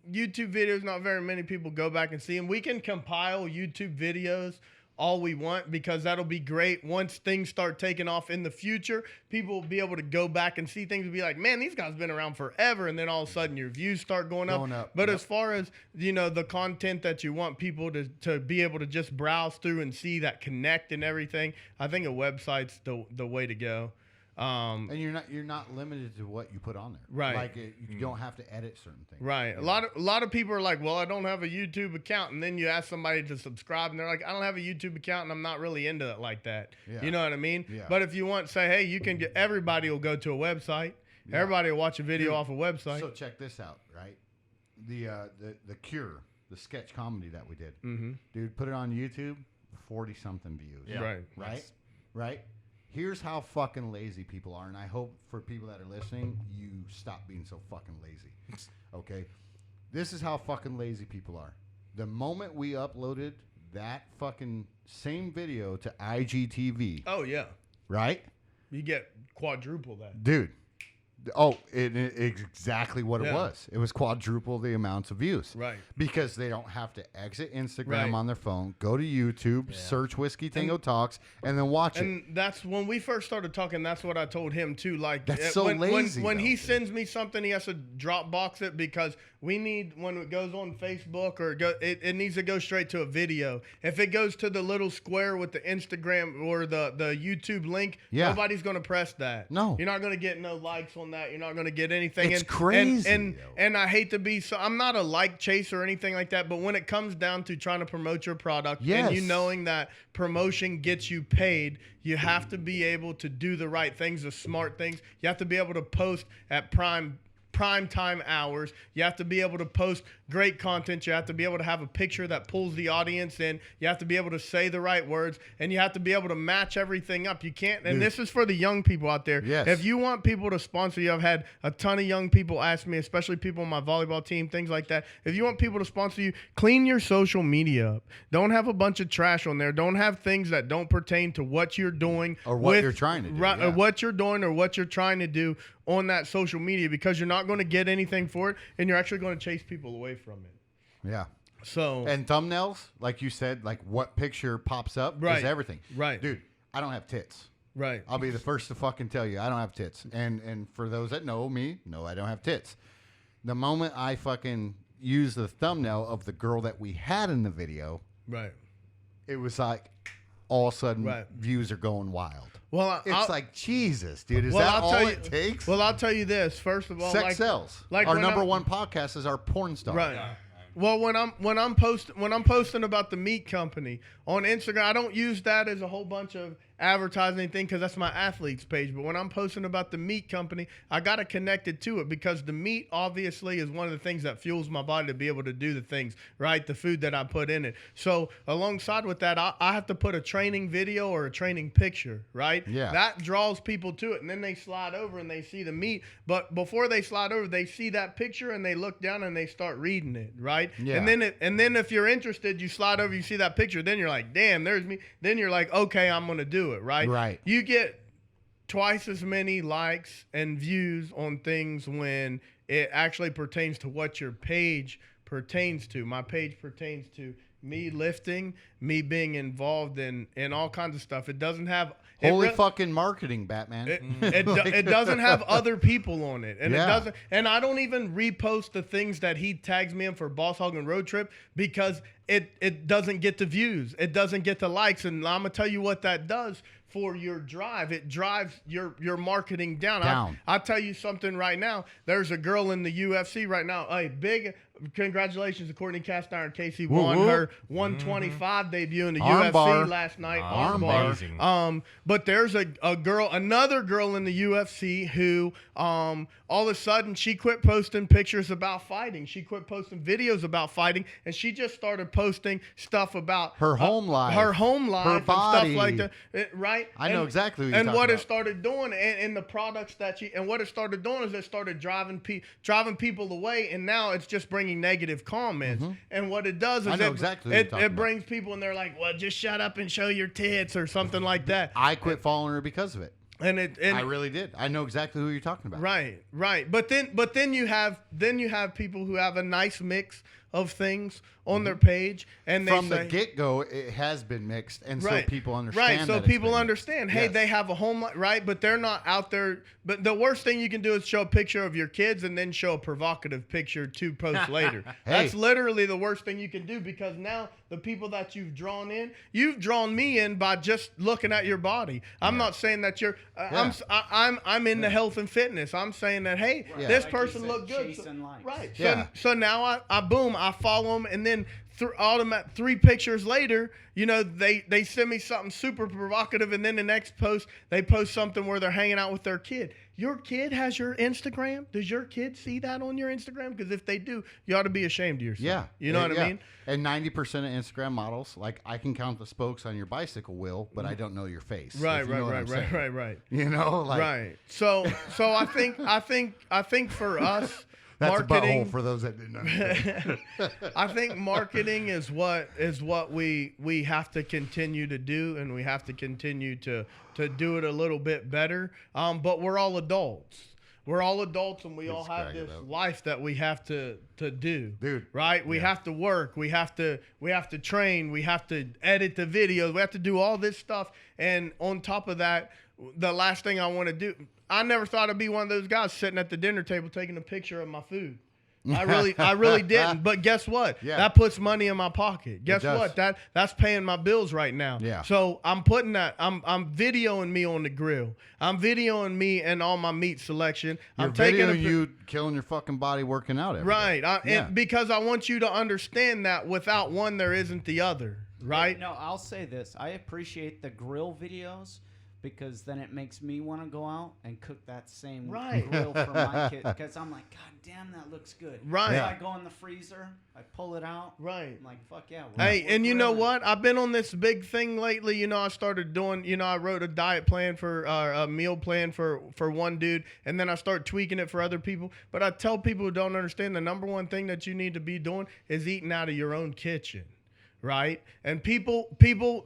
YouTube videos, not very many people go back and see them. We can compile YouTube videos all we want because that'll be great. Once things start taking off in the future, people will be able to go back and see things and be like, man, these guys been around forever. And then all of a sudden your views start going up. But as far as, the content that you want people to be able to just browse through and see that connect and everything, I think a website's the way to go. And you're not limited to what you put on there. Right. Like you don't have to edit certain things. Right. A lot of people are like, well, I don't have a YouTube account. And then you ask somebody to subscribe and they're like, I don't have a YouTube account and I'm not really into it like that. Yeah. You know what I mean? Yeah. But if you want to say, hey, you can get, everybody will go to a website. Yeah. Everybody will watch a video off a website. So check this out, right? The Cure, the sketch comedy that we did. Mm-hmm. Dude, put it on YouTube, 40-something views. Yeah. Right? Here's how fucking lazy people are, and I hope for people that are listening, you stop being so fucking lazy. Okay? This is how fucking lazy people are. The moment we uploaded that fucking same video to IGTV. Oh, yeah. Right? You get quadruple that. Dude. Oh, it's exactly what it was. It was quadruple the amounts of views. Right. Because they don't have to exit Instagram on their phone, go to YouTube, search Whisky Tango Talks, and then watch it. And that's when we first started talking, that's what I told him too. Like, that's so lazy. When he sends me something, he has to drop box it because we need, when it goes on Facebook or it needs to go straight to a video. If it goes to the little square with the Instagram or the YouTube link, nobody's going to press that. No. You're not going to get no likes on that. You're not going to get anything. It's crazy. And I hate to be so, I'm not a like chaser or anything like that, but when it comes down to trying to promote your product and you knowing that promotion gets you paid, you have to be able to do the right things, the smart things. You have to be able to post at prime time hours. You have to be able to post great content. You have to be able to have a picture that pulls the audience in. You have to be able to say the right words, and you have to be able to match everything up. You can't, and this is for the young people out there. Yes. If you want people to sponsor you, I've had a ton of young people ask me, especially people on my volleyball team, things like that. If you want people to sponsor you, clean your social media up. Don't have a bunch of trash on there. Don't have things that don't pertain to what you're doing or what you're trying to do. Right, or what you're doing or what you're trying to do on that social media, because you're not going to get anything for it, and you're actually going to chase people away from it. Yeah. So, and thumbnails, like you said, like what picture pops up is everything. Right. Dude, I don't have tits. Right. I'll be the first to fucking tell you I don't have tits. And for those that know me, no, I don't have tits. The moment I fucking use the thumbnail of the girl that we had in the video, right, it was like all of a sudden views are going wild. Well, it's like, Jesus, dude, is that all it takes? Well, I'll tell you this. First of all, sex sells. Like our number one podcast is our porn star. Right. Well, when I'm posting about the meat company on Instagram, I don't use that as a whole bunch of advertising thing because that's my athletes page. But when I'm posting about the meat company, I got to connect it to it because the meat obviously is one of the things that fuels my body to be able to do the things, right? The food that I put in it. So alongside with that, I have to put a training video or a training picture, right? Yeah. That draws people to it. And then they slide over and they see the meat. But before they slide over, they see that picture and they look down and they start reading it, right? Yeah. And then if you're interested, you slide over, you see that picture, then you're like, damn, there's me. Then you're like, okay, I'm going to do it, right? Right. You get twice as many likes and views on things when it actually pertains to what your page pertains to. My page pertains to me lifting, me being involved in all kinds of stuff. It doesn't have fucking marketing, Batman. It doesn't have other people on it, and it doesn't. And I don't even repost the things that he tags me in for Boss Hoggin Road Trip because it doesn't get the views, it doesn't get the likes, and I'm gonna tell you what that does for your drive. It drives your marketing down. I'll tell you something right now. There's a girl in the UFC right now. Hey, big congratulations to Courtney Castire. Casey won her 125 debut in the UFC last night. Amazing. But there's another girl in the UFC who all of a sudden she quit posting pictures about fighting. She quit posting videos about fighting, and she just started posting stuff about her home life, her body, and stuff like that. Right? I know exactly what you're and what about. It started doing, and the products that what it started doing is it started driving people away, and now it's just bringing negative comments. Mm-hmm. And what it does is it brings people, and they're like, well, just shut up and show your tits or something like that. I quit following her because of it. And I really did. I know exactly who you're talking about. Right. But then you have people who have a nice mix of things on their page, and they from the get-go it has been mixed, and so people understand. Right, so people understand. Hey, they have a home life, right? But they're not out there. But the worst thing you can do is show a picture of your kids and then show a provocative picture 2 posts later. That's literally the worst thing you can do, because now the people that you've drawn me in by just looking at your body. I'm not saying that you're. I'm into health and fitness. I'm saying that this person looked good. So, right. So now I follow them, and then 3 pictures later, you know, they send me something super provocative, and then the next post they post something where they're hanging out with their kid. Your kid has your Instagram? Does your kid see that on your Instagram? Because if they do, you ought to be ashamed of yourself. Yeah. You know what I mean? And 90% of Instagram models, like, I can count the spokes on your bicycle wheel, but I don't know your face. Right. You know, like, Right. So I think for us, that's marketing, a butthole for those that didn't understand. I think marketing is what we have to continue to do, and we have to continue to do it a little bit better. But we're all adults. We're all adults, and we all have this life that we have to do. Dude. Right? We have to work. We have to train. We have to edit the videos. We have to do all this stuff. And on top of that, the last thing I want to do, I never thought I'd be one of those guys sitting at the dinner table taking a picture of my food. I really didn't. But guess what? Yeah. That puts money in my pocket. Guess what? That's paying my bills right now. Yeah. So I'm putting that. I'm videoing me on the grill. I'm videoing me and all my meat selection. I'm taking you killing your fucking body working out every day. Right. And because I want you to understand that without one, there isn't the other. Right. No, I'll say this. I appreciate the grill videos, because then it makes me want to go out and cook that same grill for my kid. Because I'm like, God damn, that looks good. Right. So I go in the freezer, I pull it out. Right. I'm like, fuck yeah. Hey, we're and you know grilling. what? I've been on this big thing lately. You know, I started doing, you know, I wrote a diet plan for, a meal plan for one dude, and then I start tweaking it for other people. But I tell people who don't understand, the number one thing that you need to be doing is eating out of your own kitchen. Right. And people,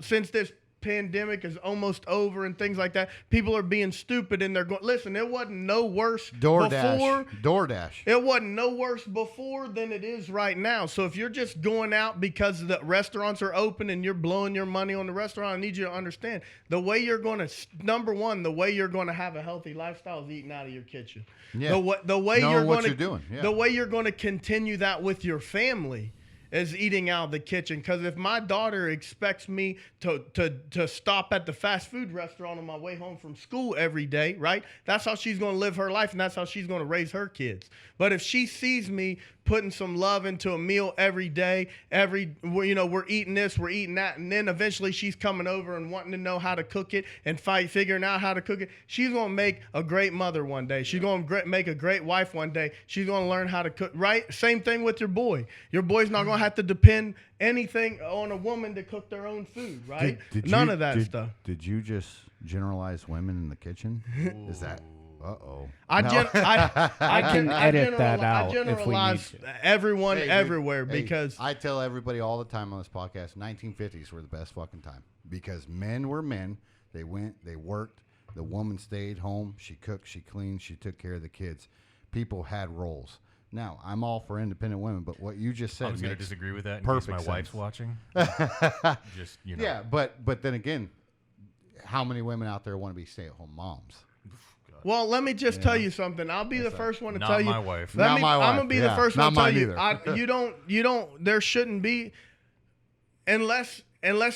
since this pandemic is almost over and things like that, people are being stupid, and they're going, listen, it wasn't no worse before. DoorDash. It wasn't no worse before than it is right now. So if you're just going out because the restaurants are open and you're blowing your money on the restaurant, I need you to understand the way you're going to, number one, the way you're going to have a healthy lifestyle is eating out of your kitchen. Yeah. The way Knowing you're what going to, you're doing. Yeah. the way you're going to continue that with your family is eating out of the kitchen. Because if my daughter expects me to stop at the fast food restaurant on my way home from school every day, right? That's how she's going to live her life, and that's how she's going to raise her kids. But if she sees me putting some love into a meal every day, we're eating this, we're eating that, and then eventually she's coming over and wanting to know how to cook it and figuring out how to cook it, she's going to make a great mother one day. She's going to make a great wife one day. She's going to learn how to cook, right? Same thing with your boy. Your boy's not going to have to depend anything on a woman to cook their own food, right? None of that stuff. Did you just generalize women in the kitchen? Is that... Uh-oh. I can edit that out. I generalize everyone everywhere because I tell everybody all the time on this podcast, 1950s were the best fucking time because men were men. They went, they worked. The woman stayed home. She cooked, she cleaned, she took care of the kids. People had roles. Now, I'm all for independent women, but what you just said, I was going to disagree with that in case my sense. wife's watching. Just, you know. Yeah, but then again, how many women out there want to be stay-at-home moms? Well, let me just tell you something. I'll be the first one to tell you. Not my wife. Not my wife. I'm gonna be the first one to tell you. Either. You don't. There shouldn't be, unless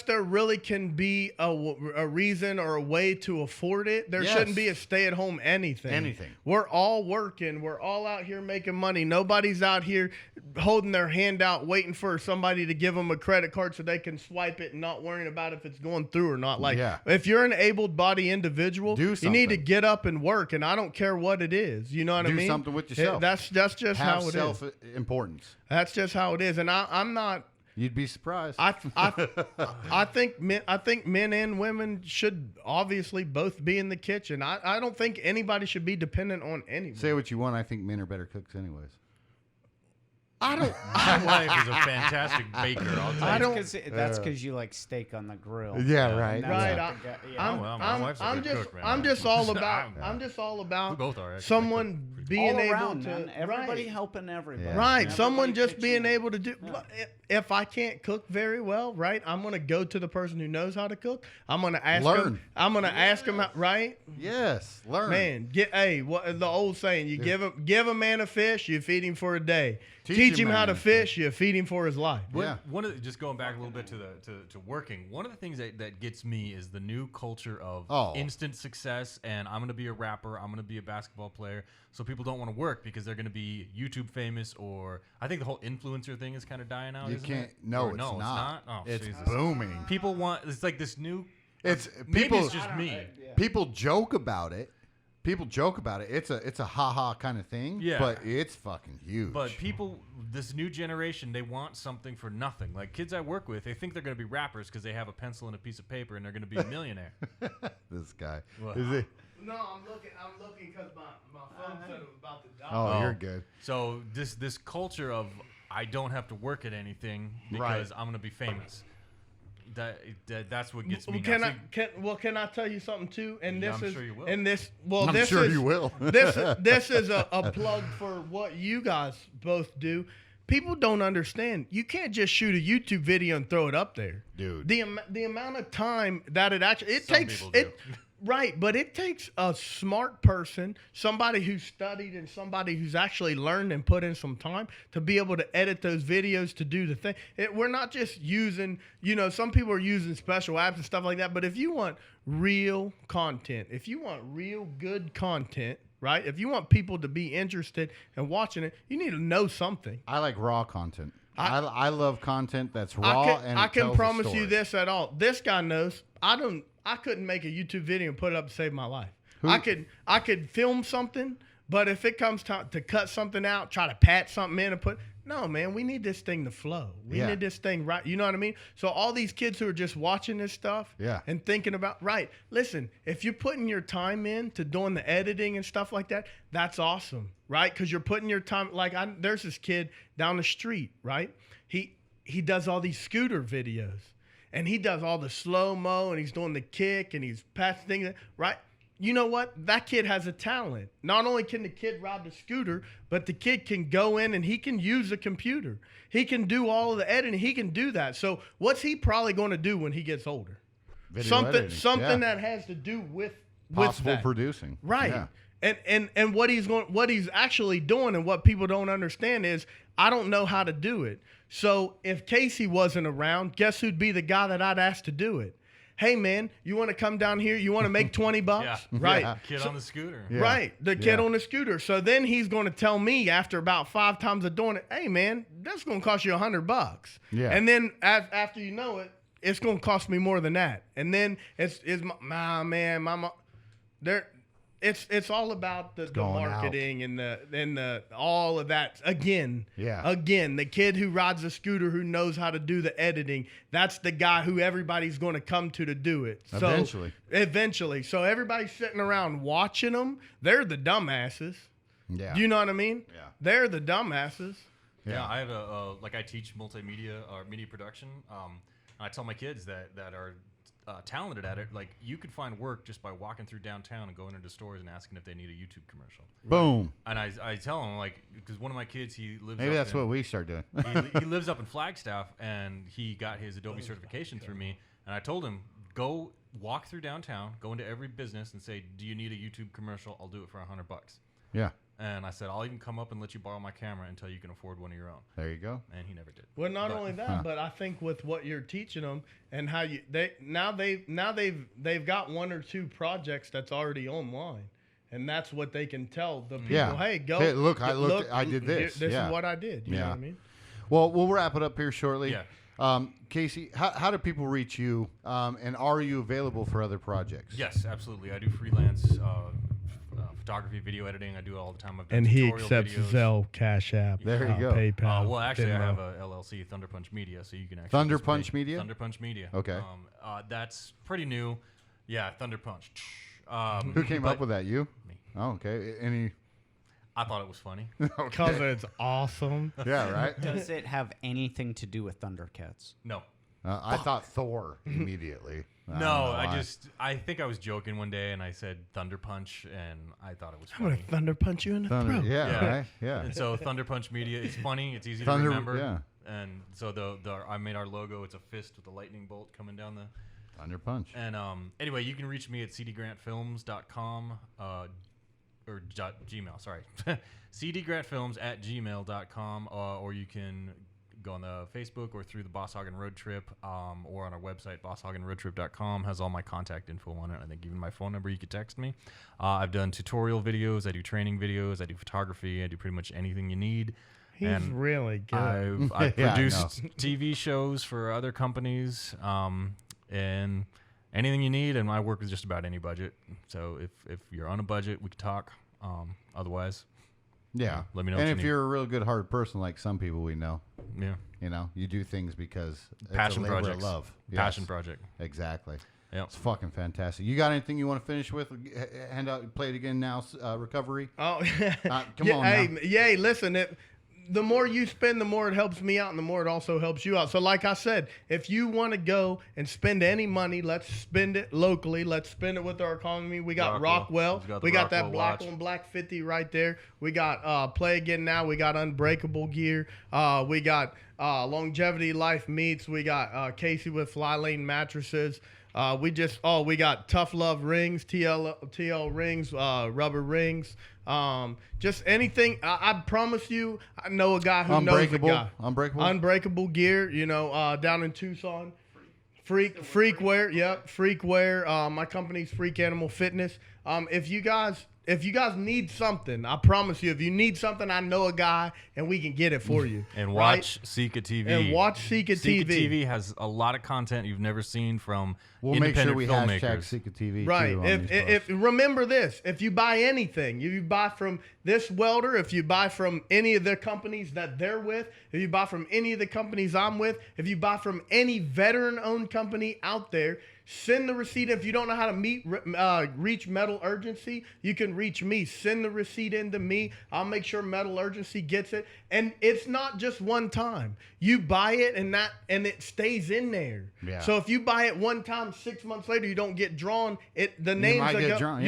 there really can be a reason or a way to afford it. There shouldn't be a stay-at-home anything. We're all working. We're all out here making money. Nobody's out here holding their hand out waiting for somebody to give them a credit card so they can swipe it and not worrying about if it's going through or not. Like, if you're an able-bodied individual, you need to get up and work, and I don't care what it is. You know what I mean? Do something with yourself. That's just how it is. Have self-importance. That's just how it is, and I'm not. You'd be surprised. I think men and women should obviously both be in the kitchen. I don't think anybody should be dependent on anyone. Say what you want. I think men are better cooks anyways. I don't. My wife is a fantastic baker. I'll tell you. That's because you like steak on the grill. Yeah, right. Right. I'm just all about. We both are, actually. Someone being all able around, to. man. Everybody helping everybody. Yeah. Right. Everybody Someone just being pitching in. able to do. If I can't cook very well, right, I'm gonna go to the person who knows how to cook. I'm gonna ask him. I'm gonna ask him. Right. Yes. Learn. Man, what the old saying? You give a man a fish, you feed him for a day. Teach him how to fish, you feed him for his life. One of just going back a little bit to working. One of the things that gets me is the new culture of instant success. And I'm gonna be a rapper. I'm gonna be a basketball player. So people people don't want to work because they're going to be YouTube famous, or I think the whole influencer thing is kind of dying out. You isn't can't. it? No, Or it's no, not. it's not. Oh, It's Jesus. booming. People want. It's like this new. It's Maybe people. it's just me. People joke about it. It's a ha kind of thing. Yeah. But it's fucking huge. But people, this new generation, they want something for nothing. Like kids I work with, they think they're going to be rappers because they have a pencil and a piece of paper and they're going to be a millionaire. This guy. What? Is he? No, I'm looking because my phone said it was about to die. Oh, you're good. So this culture of I don't have to work at anything because Right. I'm going to be famous. That's what gets me. Can nuts. can I tell you something too? And Yeah, this I'm is sure you will. and this I'm this sure is, you will. this is a plug for what you guys both do. People don't understand. You can't just shoot a YouTube video and throw it up there, Dude. The amount of time that it Some takes people do. Right, but it takes a smart person, somebody who's studied and somebody who's actually learned and put in some time to be able to edit those videos to do the thing. We're not just using, some people are using special apps and stuff like that, but if you want real content, if you want real good content, right? If you want people to be interested in watching it, you need to know something. I like raw content. I love content that's raw and I can tells a promise you story. this at all. This guy knows. I couldn't make a YouTube video and put it up to save my life. I could film something, but if it comes time to cut something out, try to patch something in and no, man, we need this thing to flow. We need this thing right. You know what I mean? So all these kids who are just watching this stuff and thinking about, right, listen, if you're putting your time in to doing the editing and stuff like that, that's awesome, right? Because you're putting your time, there's this kid down the street, right? He does all these scooter videos. And he does all the slow-mo, and he's doing the kick, and he's patching things, right? You know what? That kid has a talent. Not only can the kid ride the scooter, but the kid can go in and he can use a computer. He can do all of the editing. He can do that. So what's he probably going to do when he gets older? Video editing. Something that has to do with possible that. producing. Right. Yeah. And what he's actually doing and what people don't understand is I don't know how to do it. So if Casey wasn't around, guess who'd be the guy that I'd ask to do it? Hey man, you want to come down here? You want to make $20? Yeah. Right. Yeah. Kid on the scooter. Yeah. Right. The kid Yeah. on the scooter. So then he's going to tell me after about 5 times of doing it, hey man, that's going to cost you $100. Yeah. And then after you know it, it's going to cost me more than that. And then it's it's all about the going out. marketing and the all of that. Again, the kid who rides a scooter who knows how to do the editing, that's the guy who everybody's going to come to do it. So, Eventually. So everybody's sitting around watching them. They're the dumbasses. Yeah. Do you know what I mean? Yeah. They're the dumbasses. Yeah, I have I teach multimedia or media production. I tell my kids that are talented at it, like you could find work just by walking through downtown and going into stores and asking if they need a YouTube commercial. Boom. And I tell them, like, because one of my kids, he lives. Maybe that's what we start doing. he lives up in Flagstaff, and he got his Adobe certification through me. And I told him, go walk through downtown, go into every business, and say, "Do you need a YouTube commercial? I'll do it for $100." Yeah. And I said, I'll even come up and let you borrow my camera until you can afford one of your own. There you go. And he never did. Well, not only that, but I think with what you're teaching them and how they've got 1 or 2 projects that's already online, and that's what they can tell the people. Yeah. Hey, go. Hey, look, I did this. This Yeah. is what I did. You know what I mean? Well, we'll wrap it up here shortly. Yeah. Casey, how do people reach you? And are you available for other projects? Yes, absolutely. I do freelance photography, video editing. I do it all the time. I've done And he tutorial accepts videos. Zelle, Cash App, There you go. PayPal. Well, actually, I Venmo. have a LLC, Thunder Punch Media, so you can actually Thunder just Punch pay- Media? Thunder Punch Media. Okay. That's pretty new. Yeah, Thunder Punch. Who came but up with that? You? Me. Oh, okay. Any? I thought it was funny. Because it's awesome. Yeah, right. Does it have anything to do with Thundercats? No. I thought Thor immediately. No, don't know why. I think I was joking one day and I said Thunder Punch and I thought it was I'm going funny. to thunder punch you in the Thunder. throat. Yeah, Yeah. right. Yeah. And so Thunder Punch Media, it's funny, it's easy Thunder- to remember. yeah. And so I made our logo, it's a fist with a lightning bolt coming down the. Thunder Punch. And anyway, you can reach me at cdgrantfilms.com or Gmail, sorry. cdgrantfilms@gmail.com or you can go on the Facebook or through the Boss Hoggin Road Trip, or on our website, bosshogginroadtrip.com, has all my contact info on it. I think even my phone number, you could text me. I've done tutorial videos. I do training videes. I do photography. I do pretty much anything you need. He's really good. I've Yeah, I produced TV shows for other companies, and anything you need, and I work with just about any budget. So if you're on a budget, we can talk. Otherwise, Yeah. let me know. And what if you need. you're a real good hearted person, like some people we know, Yeah, you do things because it's passion a labor projects. of love. Passion Yes, project. Exactly. Yep. It's fucking fantastic. You got anything you want to finish with? Hand out, play it again now. Recovery. Oh, Come yeah, on hey, now. yay! Listen, the more you spend, the more it helps me out, and the more it also helps you out. So, like I said, if you want to go and spend any money, let's spend it locally. Let's spend it with our economy. We got Rockwell. We got that black on black 50 right there. We got Play Again Now. We got Unbreakable gear. We got Longevity Life Meats. We got Casey with Fly Lane mattresses. We got Tough Love rings, TL rings, rubber rings, just anything. I promise you, I know a guy who knows a guy. Unbreakable gear, down in Tucson. Freakware, yep, Freakware. My company's Freak Animal Fitness. If you guys need something, I promise you, if you need something, I know a guy and we can get it for you. And watch Sika TV. And watch Sika TV. Sika TV has a lot of content you've never seen from We'll make sure independent we filmmakers. hashtag Sika TV Right. too. On If remember this, if you buy anything, if you buy from this welder, if you buy from any of the companies that they're with, if you buy from any of the companies I'm with, if you buy from any veteran-owned company out there, send the receipt. If you don't know how to reach Metal Urgency, you can reach me. Send the receipt into me. I'll make sure Metal Urgency gets it. And it's not just one time. You buy it and it stays in there. Yeah. So if you buy it one time, 6 months later you don't get drawn, you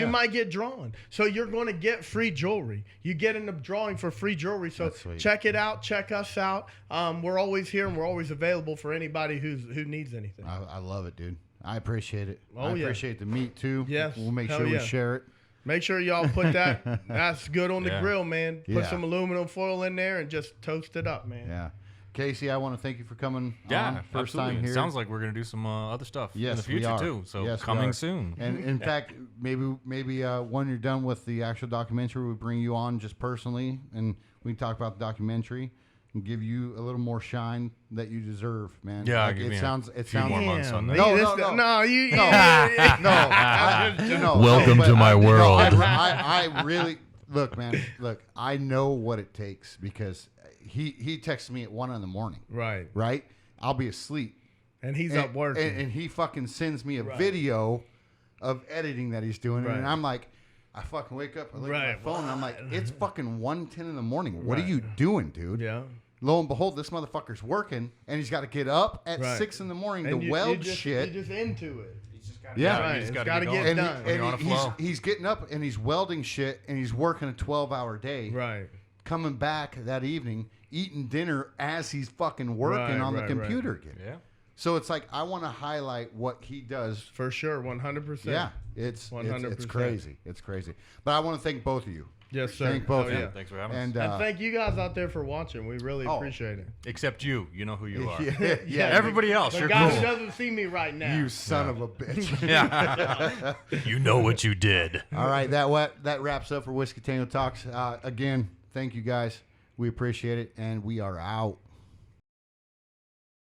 might get drawn. So you're going to get free jewelry. You get in the drawing for free jewelry. So check it out. Check us out. We're always here and we're always available for anybody who needs anything. I love it, dude. I appreciate it. Oh, I yeah. appreciate the meat too. Yes. We'll make Hell sure we yeah. share it. Make sure y'all put that's good on the Yeah. grill, man. Put Yeah. some aluminum foil in there and just toast it up, man. Yeah. Casey, I want to thank you for coming Yeah, on. First absolutely. time here. It sounds like we're going to do some other stuff in the Yes, we future are. too. So Yes, we coming are. soon. And in fact, maybe when you're done with the actual documentary, we'll bring you on just personally, and we can talk about the documentary and give you a little more shine that you deserve, man. Yeah, Like, give me it a sounds few more months on that. No, Welcome to my world. I really look, man. Look, I know what it takes because he texts me at 1 a.m. Right. Right? I'll be asleep. And he's up working. And he fucking sends me a video of editing that he's doing. Right. And I'm like, I fucking wake up, I look at Right. my phone, and I'm like, it's fucking 1:10 in the morning. What are you doing, dude? Yeah. Lo and behold, this motherfucker's working, and he's got to get up at Right. 6 in the morning And to you weld just, shit. You're just into it. Yeah. Right. You It's just got gotta to get get going. done. When you're on a flow. he's getting up and he's welding shit, and he's working a 12-hour day. Right. Coming back that evening, eating dinner as he's fucking working on the right. computer again. Yeah. So it's like I want to highlight what he does. For sure. 100%. Yeah, it's 100%. crazy. It's crazy. But I want to thank both of you. Yes, sir. Thank both Oh, of you. yeah. Thanks for having us. And, And thank you guys out there for watching. We really appreciate it. Except you. You know who you are. yeah, Everybody else, The you're guy who cool. doesn't see me right now. you son of a bitch. Yeah. You know what you did. All right, that wraps up for Whisky Tango Talks. Again, thank you guys. We appreciate it, and we are out.